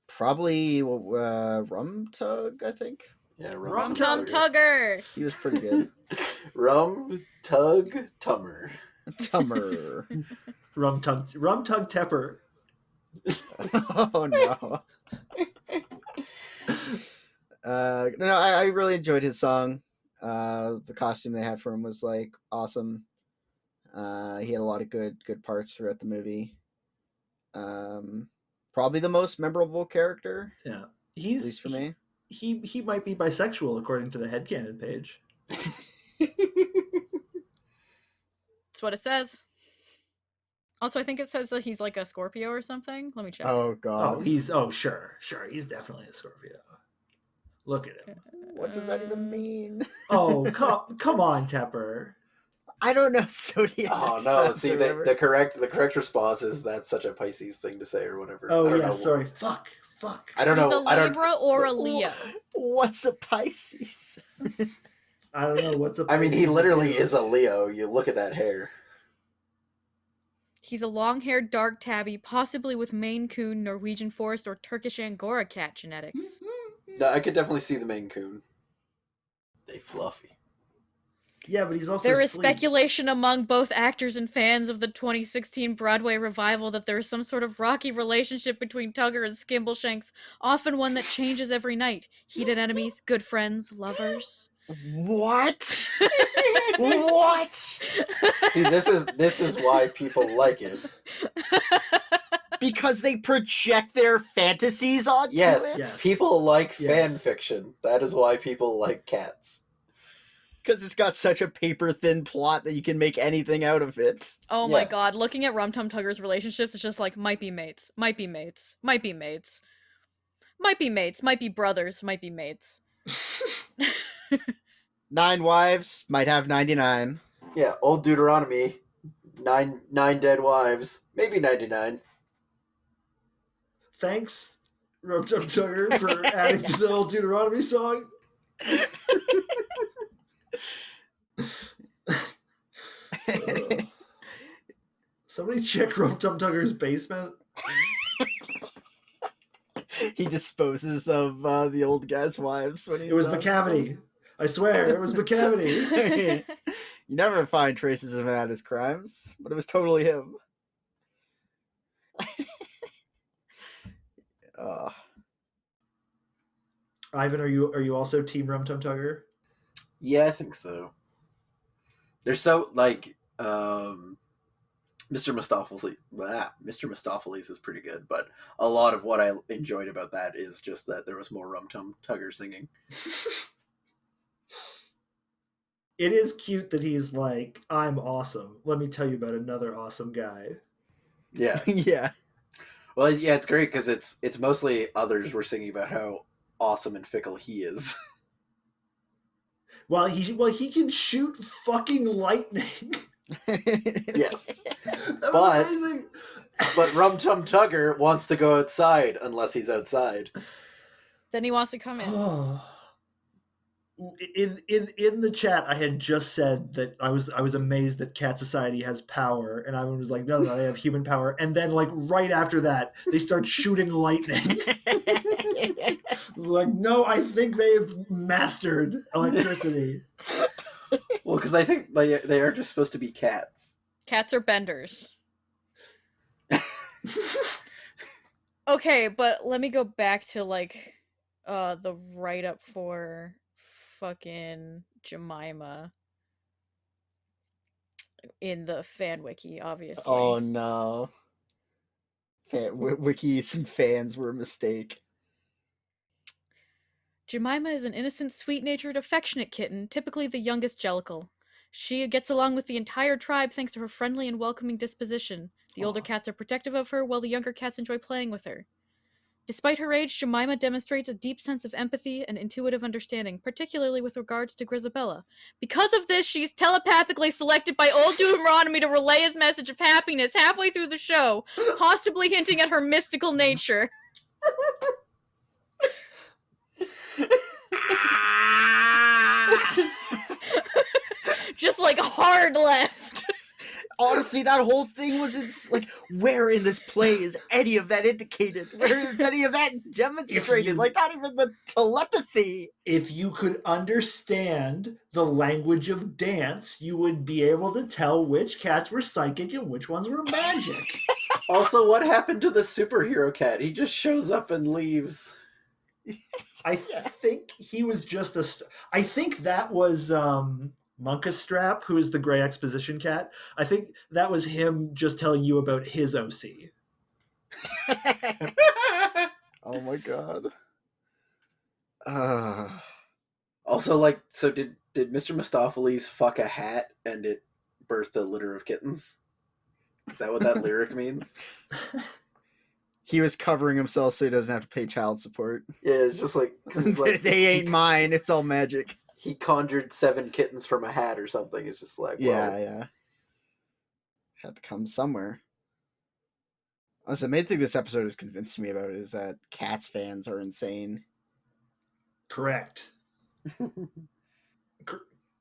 Probably Rum Tug, I think. Yeah, Rum Tum Tugger. He was pretty good. Rum Tug Tummer. Rum Tug Tepper. Oh no. No, I really enjoyed his song. The costume they had for him was like awesome. He had a lot of good parts throughout the movie. Probably the most memorable character. Yeah, at least for me. He might be bisexual according to the headcanon page. That's what it says. Also, I think it says that he's like a Scorpio or something. Let me check. Oh god. Sure. He's definitely a Scorpio. Look at him. What does that even mean? Oh, come on, Tepper. I don't know zodiac. Oh no! See, the correct response is that's such a Pisces thing to say or whatever. Oh yeah, sorry. Fuck. I don't know. He's a Libra or a Leo. What's a Pisces? I don't know what's a Pisces. I mean, he literally is a Leo. You look at that hair. He's a long-haired dark tabby, possibly with Maine Coon, Norwegian Forest, or Turkish Angora cat genetics. No, I could definitely see the Maine Coon. They fluffy. Yeah, but he's also There is sleek. speculation among both actors and fans of the 2016 Broadway revival that there is some sort of rocky relationship between Tugger and Skimbleshanks, often one that changes every night. Heated enemies, good friends, lovers. What? What? See, this is why people like it. Because they project their fantasies onto it? Yes, people like fan fiction. That is why people like Cats. Because it's got such a paper-thin plot that you can make anything out of it. Oh my god, looking at Rum Tum Tugger's relationships, it's just like, might be mates, might be mates, might be mates. Might be mates, might be brothers, might be mates. 9 wives, might have 99. Yeah, old Deuteronomy, nine dead wives, maybe 99. Thanks, Rum Tum Tugger, for adding to the old Deuteronomy song. Somebody check Rum Tum Tugger's basement. He disposes of the old guy's wives when he's It was done. McCavity. I swear, it was McCavity. You never find traces of him at his crimes, but it was totally him. Ivan, are you also Team Rum Tum Tugger? Yeah, I think so. They're so like Mr. Mistopheles is pretty good, but a lot of what I enjoyed about that is just that there was more Rum Tum Tugger singing. It is cute that he's like, I'm awesome. Let me tell you about another awesome guy. Yeah. Yeah. Well, yeah, it's great because it's mostly others were singing about how awesome and fickle he is. Well, he can shoot fucking lightning. Yes. That was amazing. But Rum Tum Tugger wants to go outside unless he's outside. Then he wants to come in. In the chat, I had just said that I was amazed that Cat Society has power, and Ivan was like, no, they have human power. And then, like, right after that, they start shooting lightning. Like, no, I think they've mastered electricity. Well, because I think they are just supposed to be cats. Cats are benders. Okay, but let me go back to, like, the write-up for fucking Jemima in the fan wiki, obviously. Oh no. Wikis and fans were a mistake. Jemima is an innocent, sweet-natured, affectionate kitten, typically the youngest Jellicle. She gets along with the entire tribe thanks to her friendly and welcoming disposition. The older cats are protective of her, while the younger cats enjoy playing with her. Despite her age, Jemima demonstrates a deep sense of empathy and intuitive understanding, particularly with regards to Grisabella. Because of this, she's telepathically selected by old Deuteronomy to relay his message of happiness halfway through the show, possibly hinting at her mystical nature. Just like hard left. Honestly, that whole thing was like, where in this play is any of that indicated? Where is any of that demonstrated? Like, not even the telepathy. If you could understand the language of dance, you would be able to tell which cats were psychic and which ones were magic. Also, what happened to the superhero cat? He just shows up and leaves. I think he was just I think that was Monkastrap, who is the gray exposition cat. I think that was him just telling you about his OC. Oh my god. Also, like, so did Mr. Mistopheles fuck a hat and it birthed a litter of kittens? Is that what that lyric means? He was covering himself so he doesn't have to pay child support. Yeah, it's just like, 'cause it's like they ain't mine. It's all magic. He conjured 7 kittens from a hat or something. It's just like, yeah. Had to come somewhere. Also, the main thing this episode has convinced me about is that Cats fans are insane. Correct.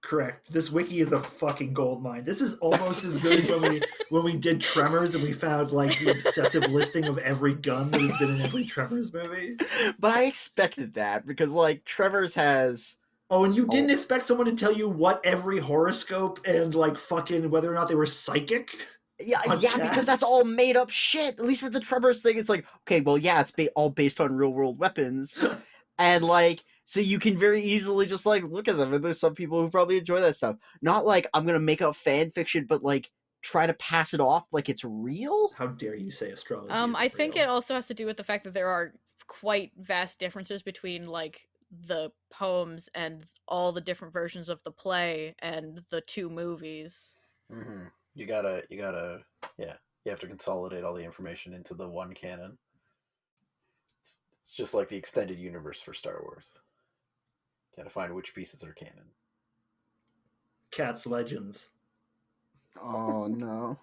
Correct. This wiki is a fucking goldmine. This is almost as good as when we did Tremors and we found like the obsessive listing of every gun that has been in every Tremors movie. But I expected that because like Tremors has. Oh, and you didn't expect someone to tell you what every horoscope and like fucking whether or not they were psychic? Yeah, because that's all made up shit. At least with the Tremors thing, it's like, okay, well, yeah, it's all based on real world weapons, and like. So you can very easily just, like, look at them, and there's some people who probably enjoy that stuff. Not like, I'm gonna make up fan fiction, but, like, try to pass it off like it's real? How dare you say astrology I think it also has to do with the fact that there are quite vast differences between, like, the poems and all the different versions of the play and the 2 movies. Mm-hmm. You gotta, yeah. You have to consolidate all the information into the one canon. It's just like the extended universe for Star Wars. Gotta find which pieces are canon. Cats Legends. Oh no.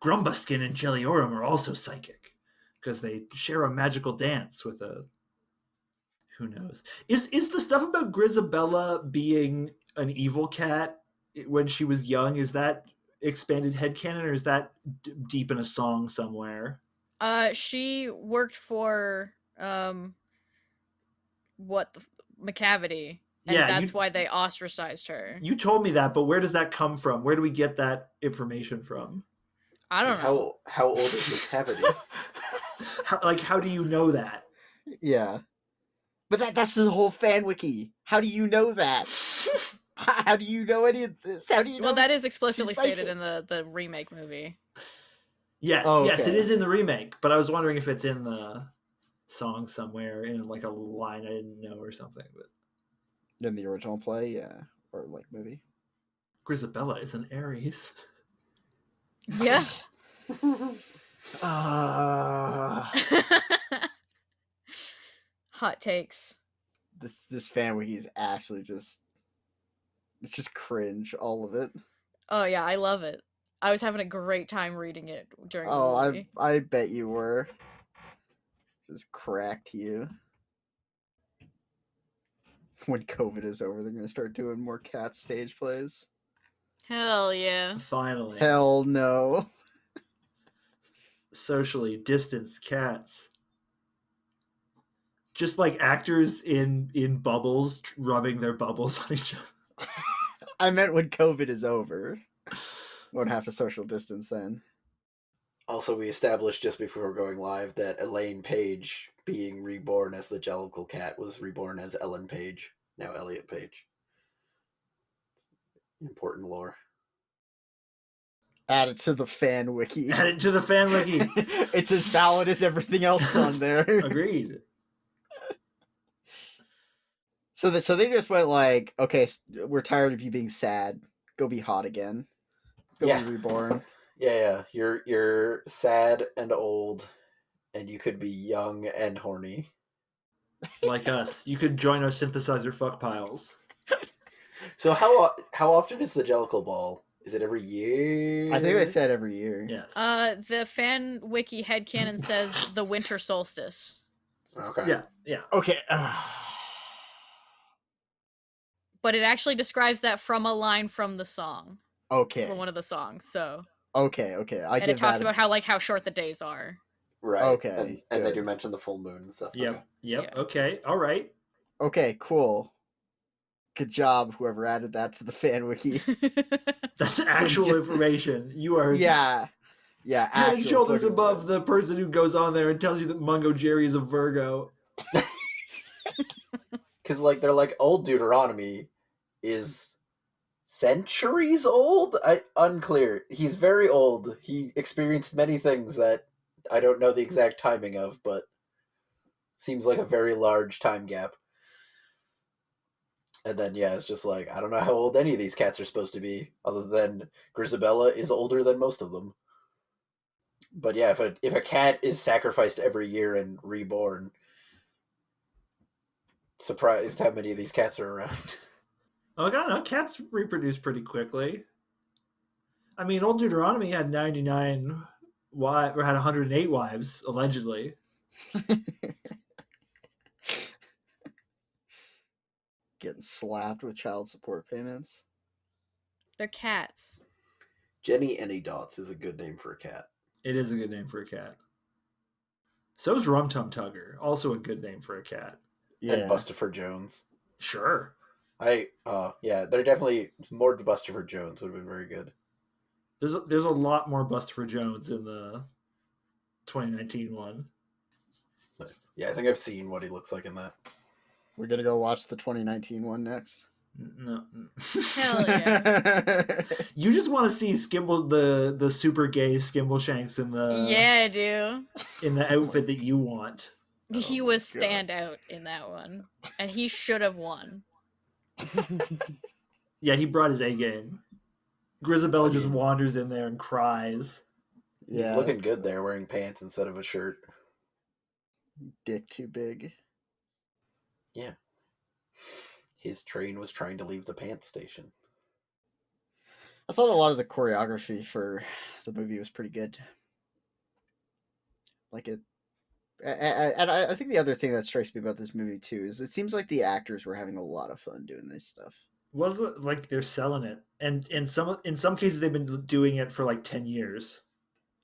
Grumbuskin and Jellyorum are also psychic because they share a magical dance with a. Who knows? Is the stuff about Grisabella being an evil cat when she was young, is that expanded headcanon, or is that deep in a song somewhere? She worked for McCavity, and Yeah, that's why they ostracized her. You told me that, but where does that come from? Where do we get that information from? I don't know. How old is McCavity? How do you know that? Yeah. But that's the whole fan wiki. How do you know that? How do you know any of this? How do you know? Well, that is explicitly stated in the remake movie. Yes, yes, it is in the remake, but I was wondering if it's in the song somewhere in like a line I didn't know or something. But in the original play, yeah, or like movie. Grisabella is an Aries. Yeah. Hot takes. This fan wiki is actually it's just cringe, all of it. Oh yeah, I love it. I was having a great time reading it during the movie. I bet you were. Just cracked you. When COVID is over, they're gonna start doing more cat stage plays. Hell yeah. Finally. Hell no. Socially distanced cats. Just like actors in bubbles rubbing their bubbles on each other. I meant when COVID is over. Won't have to social distance then. Also, we established just before going live that Elaine Page, being reborn as the Jellicle Cat, was reborn as Ellen Page, now Elliot Page. Important lore. Add it to the fan wiki. Add it to the fan wiki. It's as valid as everything else on there. Agreed. So they just went like, okay, we're tired of you being sad. Go be hot again. Go be reborn. Yeah. You're sad and old, and you could be young and horny. Like us. You could join our synthesizer fuck piles. So how often is the Jellicle Ball? Is it every year? I think they said every year. Yes. The fan wiki headcanon says the winter solstice. Okay. Yeah. Okay. But it actually describes that from a line from the song. Okay. From one of the songs, so. Okay. And it talks about how short the days are. Right. Okay. And they do mention the full moon and stuff. Yep. Okay. Yep. Yeah. Okay. All right. Okay, cool. Good job, whoever added that to the fan wiki. That's actual information. You are Yeah. Head and shoulders above the person who goes on there and tells you that Mungo Jerry is a Virgo. Because they're like, old Deuteronomy is centuries old? Unclear. He's very old. He experienced many things that I don't know the exact timing of, but seems like a very large time gap. And then, it's just like, I don't know how old any of these cats are supposed to be, other than Grisabella is older than most of them. But yeah, if a cat is sacrificed every year and reborn, surprised how many of these cats are around. Oh, God, no, cats reproduce pretty quickly. I mean, old Deuteronomy had 99 wives, or had 108 wives, allegedly. Getting slapped with child support payments. They're cats. Jenny Anydots is a good name for a cat. It is a good name for a cat. So is Rum Tum Tugger, also a good name for a cat. Yeah. And Bustopher Jones. Sure. They're definitely more Bustopher Jones would have been very good. There's a lot more Bustopher Jones in the 2019 one. Nice. Yeah, I think I've seen what he looks like in that. We're gonna go watch the 2019 one next. No. Hell yeah. You just want to see Skimble, the super gay Skimbleshanks in the Yeah, I do. in the outfit that you want. He Oh was my God. standout in that one, and he should have won. Yeah, he brought his A game. Grisabella just mean- wanders in there and cries. He's looking good there, wearing pants instead of a shirt. Dick too big. Yeah. His train was trying to leave the pants station. I thought a lot of the choreography for the movie was pretty good. Like it, and I think the other thing that strikes me about this movie too is it seems like the actors were having a lot of fun doing this stuff. Was it like they're selling it, and in some cases they've been doing it for like 10 years.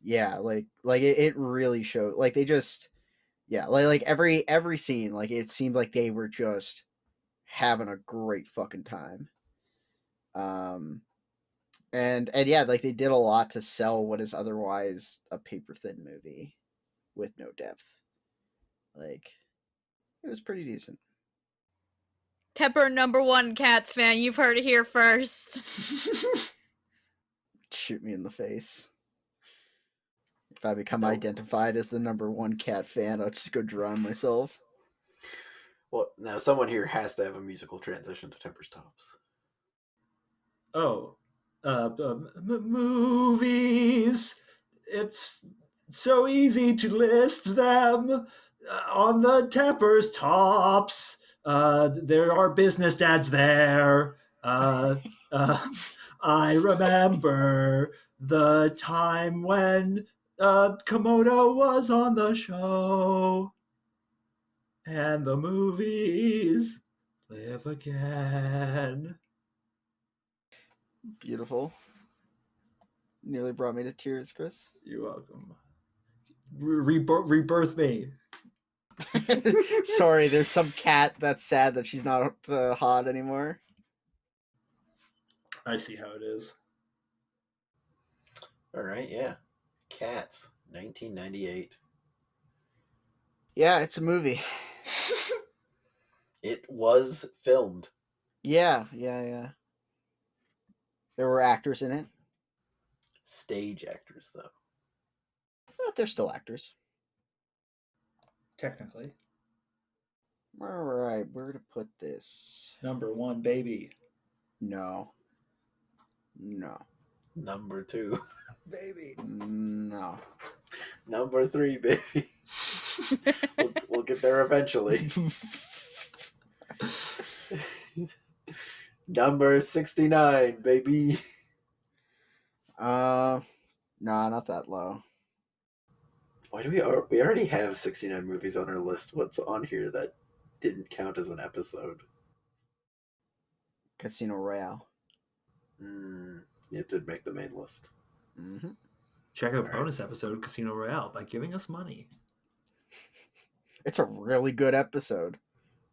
Yeah, like it really showed. Like they just, yeah, like every scene, like it seemed like they were just having a great fucking time. And yeah, like they did a lot to sell what is otherwise a paper thin movie with no depth. Like it was pretty decent. Tepper, #1 Cats fan. You've heard it here first. Shoot me in the face. If I become Nope. identified as the #1 cat fan, I'll just go drown myself. Well, now someone here has to have a musical transition to Temper's Tops. Oh, movies. It's so easy to list them on the Tepper's Tops. There are business dads there. I remember the time when Komodo was on the show. And the movies live again. Beautiful. Nearly brought me to tears, Chris. You're welcome. Rebirth me. Sorry, there's some cat that's sad that she's not hot anymore. I see how it is. All right, yeah. Cats, 1998. Yeah, it's a movie. It was filmed. Yeah. There were actors in it. Stage actors, though. But they're still actors. Technically. All right, where to put this? #1, baby. No. #2. Baby. No. #3, baby. We'll get there eventually. #69, baby. No, not that low. Why do we already have 69 movies on our list? What's on here that didn't count as an episode? Casino Royale. It did make the main list. Mm-hmm. Check out bonus episode Casino Royale by giving us money. It's a really good episode.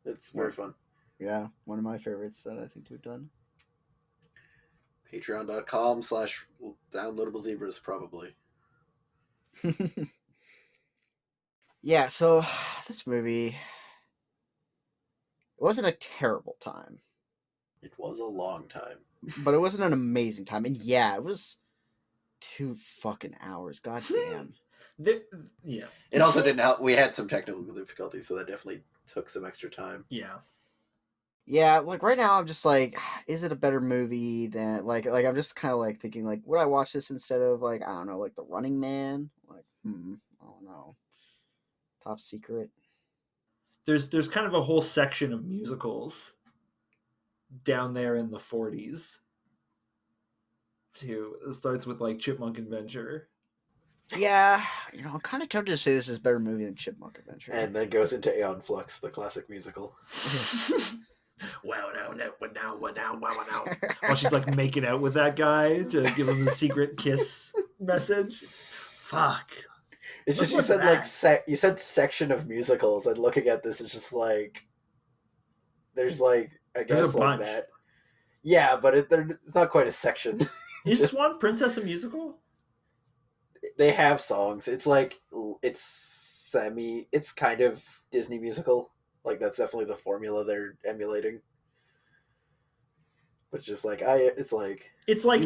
It's very fun. Yeah, one of my favorites that I think we've done. Patreon.com/downloadable zebras, probably. Yeah, so this movie, it wasn't a terrible time. It was a long time. But it wasn't an amazing time. And yeah, it was 2 fucking hours. God damn. Yeah. It also didn't help. We had some technical difficulties, so that definitely took some extra time. Yeah. Yeah, like right now I'm just like, is it a better movie than like I'm just kind of like thinking like, would I watch this instead of like, I don't know, like The Running Man? Like, I don't know. Top Secret. There's kind of a whole section of musicals down there in the 40s. Too. It starts with like Chipmunk Adventure. Yeah, I'm kind of tempted to say this is a better movie than Chipmunk Adventure. And then goes into Aeon Flux, the classic musical. Wow. While she's like making out with that guy to give him the secret kiss message. Fuck. It's just you said you said section of musicals, and looking at this, it's just like there's like I guess like that. Yeah, but it's not quite a section. Is Swan Princess a musical? They have songs. It's like it's kind of Disney musical. Like that's definitely the formula they're emulating. But just like it's like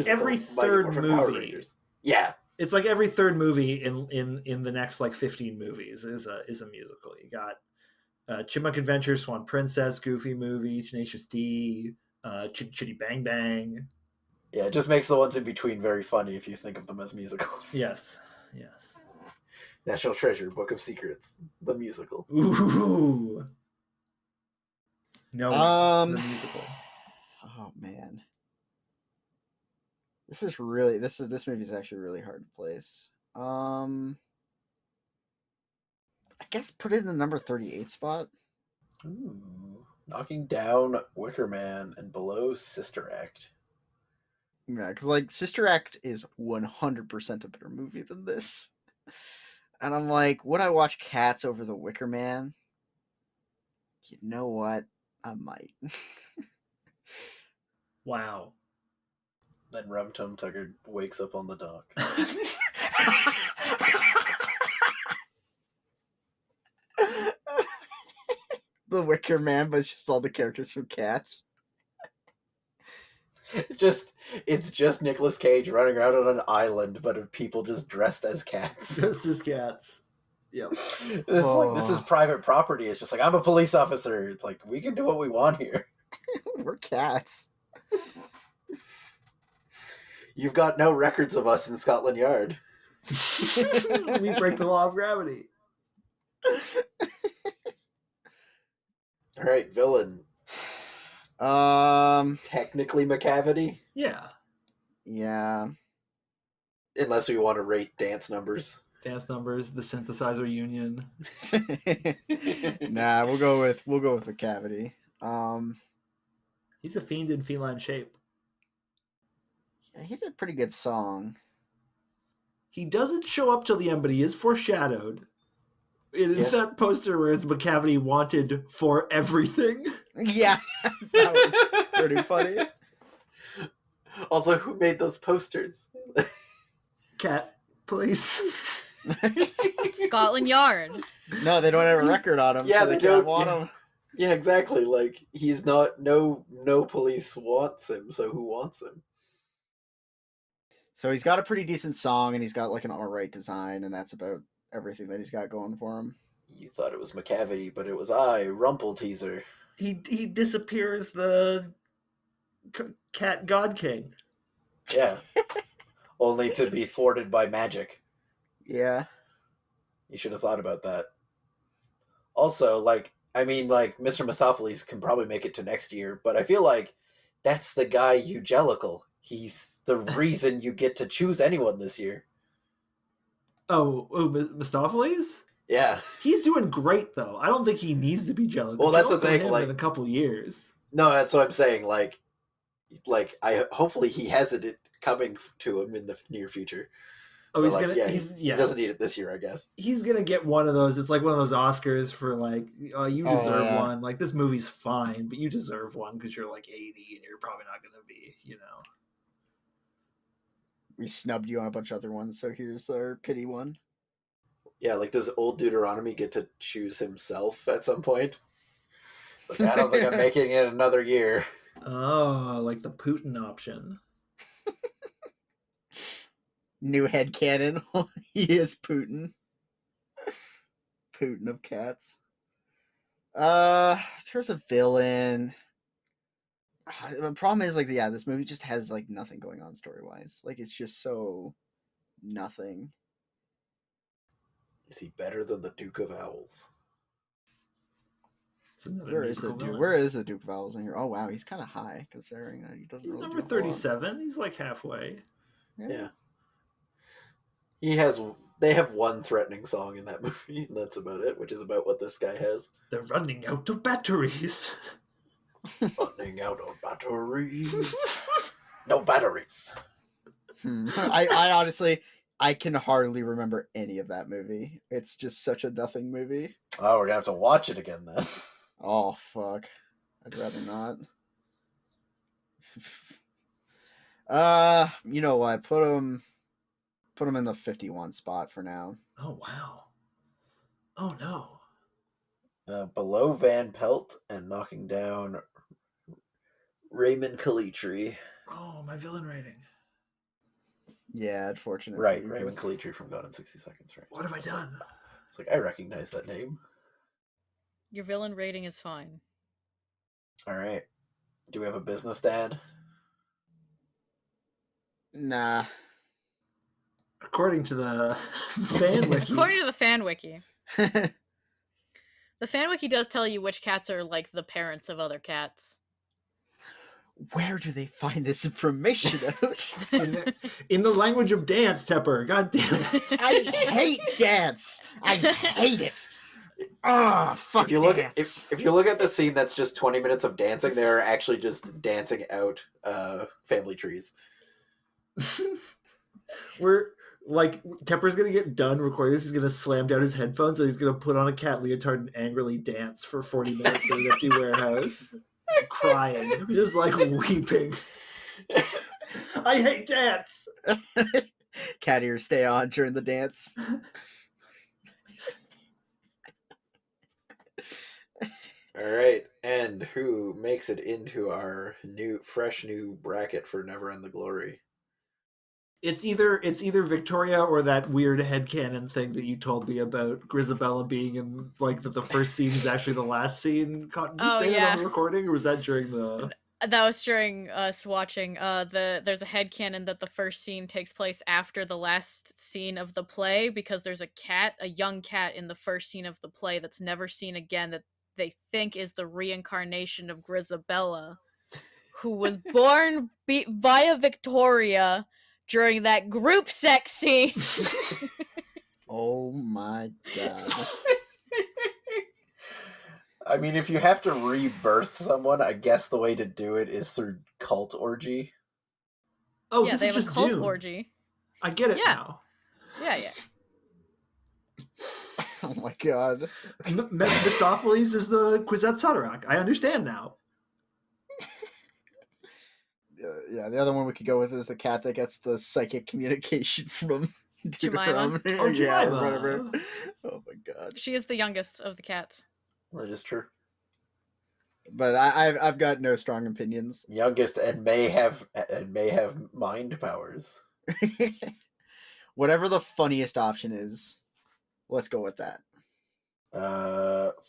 every Mighty third Morphin Power movie. Rangers. Yeah. It's like every third movie in the next like 15 movies is a musical. You got Chipmunk Adventure, Swan Princess, Goofy Movie, Tenacious D, Chitty Bang Bang. Yeah, it just makes the ones in between very funny if you think of them as musicals. Yes. National Treasure, Book of Secrets, the musical. Ooh. No, the musical. Oh man, this movie is actually really hard to place. I guess put it in the number 38 spot. Ooh. Knocking down Wicker Man and below Sister Act. Yeah, because like Sister Act is 100% a better movie than this. And I'm like, would I watch Cats over the Wicker Man? You know what? I might. Wow. Then Rum Tum Tugger wakes up on the dock. The Wicker Man, but it's just all the characters from Cats. It's just Nicolas Cage running around on an island, but of people just dressed as cats. Just as cats. Yep. This is private property. It's just like, I'm a police officer. It's like, we can do what we want here. We're cats. You've got no records of us in Scotland Yard. We break the law of gravity. All right, villain. Technically McCavity. Yeah. Unless we want to rate dance numbers. Dance numbers, the synthesizer union. Nah, we'll go with McCavity. He's a fiend in feline shape. Yeah, he did a pretty good song. He doesn't show up till the end, but he is foreshadowed. It is that poster where it's McCavity wanted for everything. Yeah, that was pretty funny. Also, who made those posters? Cat police. Scotland Yard. No, they don't have a record on him. Yeah, so they don't want him. Yeah, exactly. Like, he's not. No police wants him. So who wants him? So he's got a pretty decent song, and he's got like an alright design, and that's about everything that he's got going for him. You thought it was McCavity, but it was Rumple Teaser. He disappears the cat god king. Yeah. Only to be thwarted by magic. Yeah. You should have thought about that. Also, like, Mr. Mistopheles can probably make it to next year, but I feel like that's the guy Eugelical. He's the reason you get to choose anyone this year. Oh, Mistopheles? Yeah. He's doing great, though. I don't think he needs to be jealous. Well, that's the thing. Like, in a couple years. No, that's what I'm saying. I hopefully he has it coming to him in the near future. Oh, he doesn't need it this year, I guess. He's gonna get one of those. It's like one of those Oscars for like, you deserve one. Like, this movie's fine, but you deserve one because you're like 80 and you're probably not gonna be, We snubbed you on a bunch of other ones, so here's our pity one. Yeah, like, does old Deuteronomy get to choose himself at some point? Like, I don't think I'm making it another year. Oh, like the Putin option. New headcanon. He is Putin. Putin of cats. There's a villain. The problem is, this movie just has, nothing going on story-wise. Like, it's just so nothing. Is he better than the Duke of Owls? Where is the Duke of Owls in here? Oh, wow, he's kind of high, considering he doesn't He's really number 37. He's, like, halfway. Yeah. They have one threatening song in that movie, and that's about it, which is about what this guy has. They're running out of batteries. Running out of batteries. No batteries. I honestly, I can hardly remember any of that movie. It's just such a nothing movie. Oh, we're gonna have to watch it again then. Oh, fuck. I'd rather not. You know what? Put him in the 51 spot for now. Oh, wow. Oh, no. Below Van Pelt and knocking down Raymond Calitri. Oh, my villain rating. Yeah, unfortunate. Right, Raymond Calitri from Gone in 60 Seconds, right? What have I done? It's like, I recognize that name. Your villain rating is fine. All right. Do we have a business dad? Nah. According to the fan wiki. According to the fan wiki. The fan wiki does tell you which cats are like the parents of other cats. Where do they find this information out? in the language of dance, Tepper. God damn it. I hate dance. I hate it. Ah, fuck If you look dance. if you look at the scene that's just 20 minutes of dancing, they're actually just dancing out family trees. We're like, Tepper's gonna get done recording this. He's gonna slam down his headphones and he's gonna put on a cat leotard and angrily dance for 40 minutes in an empty warehouse, crying, just like weeping. I hate dance. Cat ears stay on during the dance. All right, and who makes it into our fresh new bracket for Never End the Glory? It's either Victoria or that weird headcanon thing that you told me about Grisabella being in, like, that the first scene is actually the last scene. Did you say that on the recording, or was that during the... That was during us watching. There's a headcanon that the first scene takes place after the last scene of the play, because there's a young cat in the first scene of the play that's never seen again, that they think is the reincarnation of Grisabella, who was born via Victoria during that group sex scene. Oh my god. I mean, if you have to rebirth someone, I guess the way to do it is through cult orgy. Oh, yeah, this they is have a just cult Dune. orgy. I get it now. Yeah. Oh my god. Mephistopheles is the Kwisatz Haderach. I understand now. Yeah, the other one we could go with is the cat that gets the psychic communication from Jemima. Oh, Jemima. Yeah, or whatever. Oh my god. She is the youngest of the cats. That is true. But I've got no strong opinions. Youngest and may have mind powers. Whatever the funniest option is, let's go with that.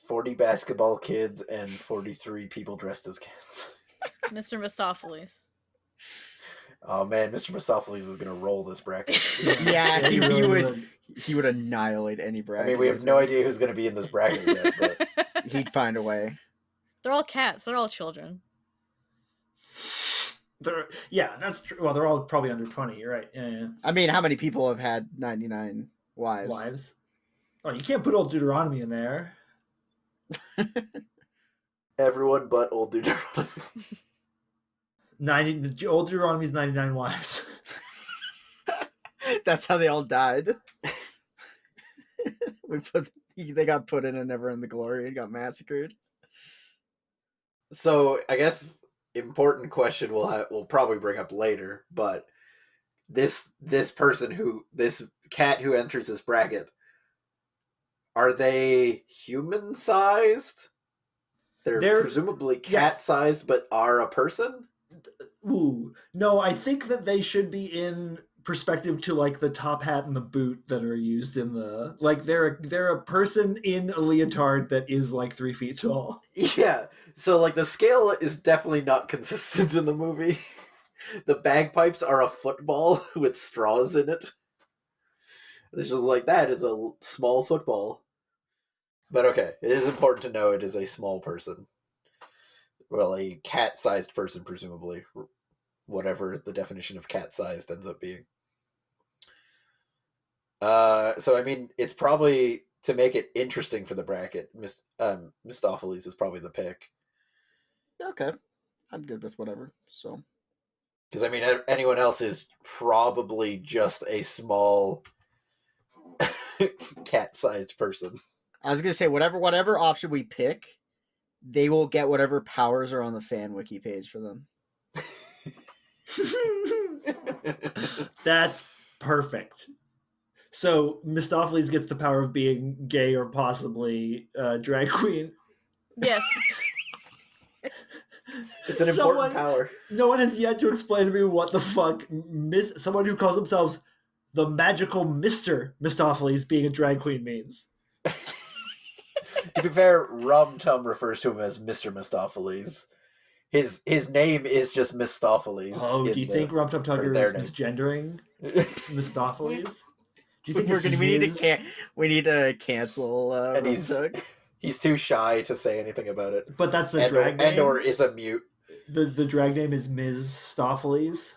40 basketball kids and 43 people dressed as cats. Mr. Mistopheles. Oh man, Mr. Mistopheles is gonna roll this bracket. Yeah, he really would. He would annihilate any bracket. I mean, we have no idea who's gonna be in this bracket yet, but he'd find a way. They're all cats. They're all children. Yeah, that's true. Well, they're all probably under 20. You're right. Yeah. I mean, how many people have had 99 wives? Oh, you can't put old Deuteronomy in there. everyone but old Deuteronomy. 90 old Deuteronomy's 99 wives. That's how they all died. They got put in a Never End the Glory and got massacred. So I guess important question we'll probably bring up later, but this cat who enters this bracket, are they human sized? They're presumably cat sized, but are a person. Ooh, no, I think that they should be in perspective to like the top hat and the boot that are used in the, like, they're a person in a leotard that is like 3 feet tall. Yeah, so like the scale is definitely not consistent in the movie. The bagpipes are a football with straws in it. It's just like, that is a small football. But okay, it is important to know it is a small person. Well, a cat-sized person, presumably. Whatever the definition of cat-sized ends up being. So, I mean, it's probably, to make it interesting for the bracket, Mistopheles is probably the pick. Okay. I'm good with whatever, so. Because, I mean, anyone else is probably just a small cat-sized person. I was going to say, whatever option we pick, they will get whatever powers are on the fan wiki page for them. That's perfect. So Mistopheles gets the power of being gay or possibly drag queen. Yes. It's an important power. No one has yet to explain to me what the fuck someone who calls themselves the magical Mr. Mistopheles being a drag queen means. To be fair, Rum Tum refers to him as Mr. Mistopheles. His name is just Mistopheles. Oh, do you think Rum Tum Tugger is misgendering Mistopheles? Do you think we need to cancel and he's too shy to say anything about it. But that's the drag name? And/or is a mute. The drag name is Ms. Stopheles?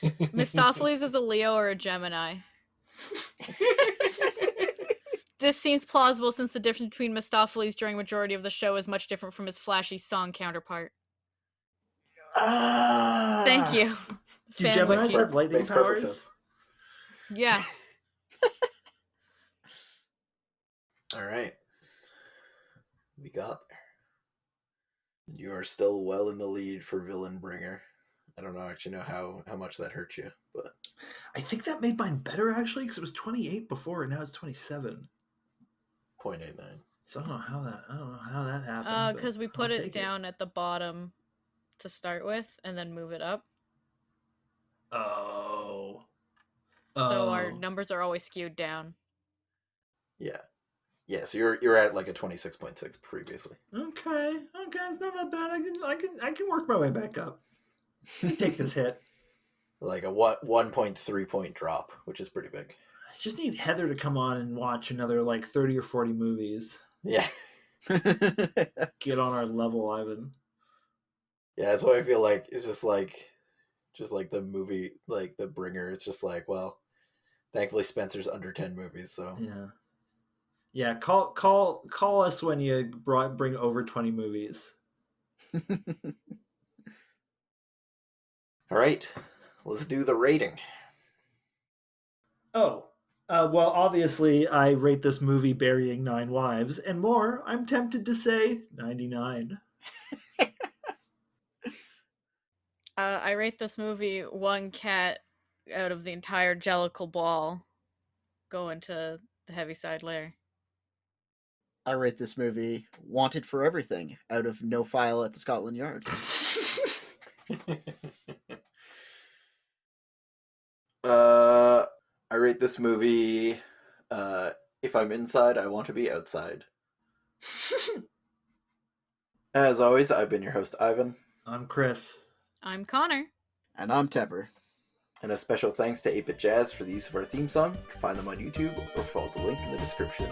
Mistopheles is a Leo or a Gemini. This seems plausible since the difference between Mistopheles during majority of the show is much different from his flashy song counterpart. Thank you. Do Geminis have lightning powers? Yeah. All right. We got there. You are still well in the lead for Villain Bringer. I don't actually know how much that hurt you, but I think that made mine better actually because it was 28 before and now it's 27. 0.89. So I don't know how that happened. Because we put it down at the bottom to start with and then move it up. Oh. So our numbers are always skewed down. Yeah. Yeah, so you're at like a 26.6 previously. Okay, it's not that bad. I can work my way back up. Take this hit. Like a 1.3 point drop, which is pretty big. I just need Heather to come on and watch another like 30 or 40 movies. Yeah. Get on our level, Ivan. Yeah, that's why I feel like it's just like the movie, like The Bringer. It's just like, well, thankfully Spencer's under 10 movies, so yeah. Yeah, call us when you bring over 20 movies. All right, let's do the rating. Oh, well, obviously, I rate this movie Burying Nine Wives, and more, I'm tempted to say 99. I rate this movie one cat out of the entire Jellicle ball going to the Heaviside lair. I rate this movie Wanted for Everything out of No File at the Scotland Yard. I rate this movie If I'm Inside, I Want to Be Outside. As always, I've been your host, Ivan. I'm Chris. I'm Connor. And I'm Tepper. And a special thanks to 8-Bit Jazz for the use of our theme song. You can find them on YouTube or follow the link in the description.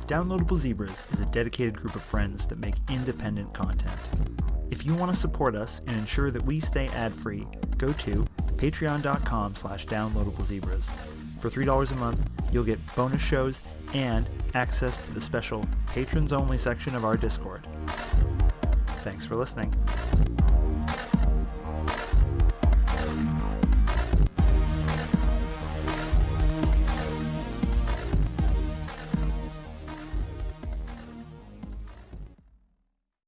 Downloadable Zebras is a dedicated group of friends that make independent content. If you want to support us and ensure that we stay ad-free, go to patreon.com/downloadablezebras. For $3 a month, you'll get bonus shows and access to the special patrons-only section of our Discord. Thanks for listening.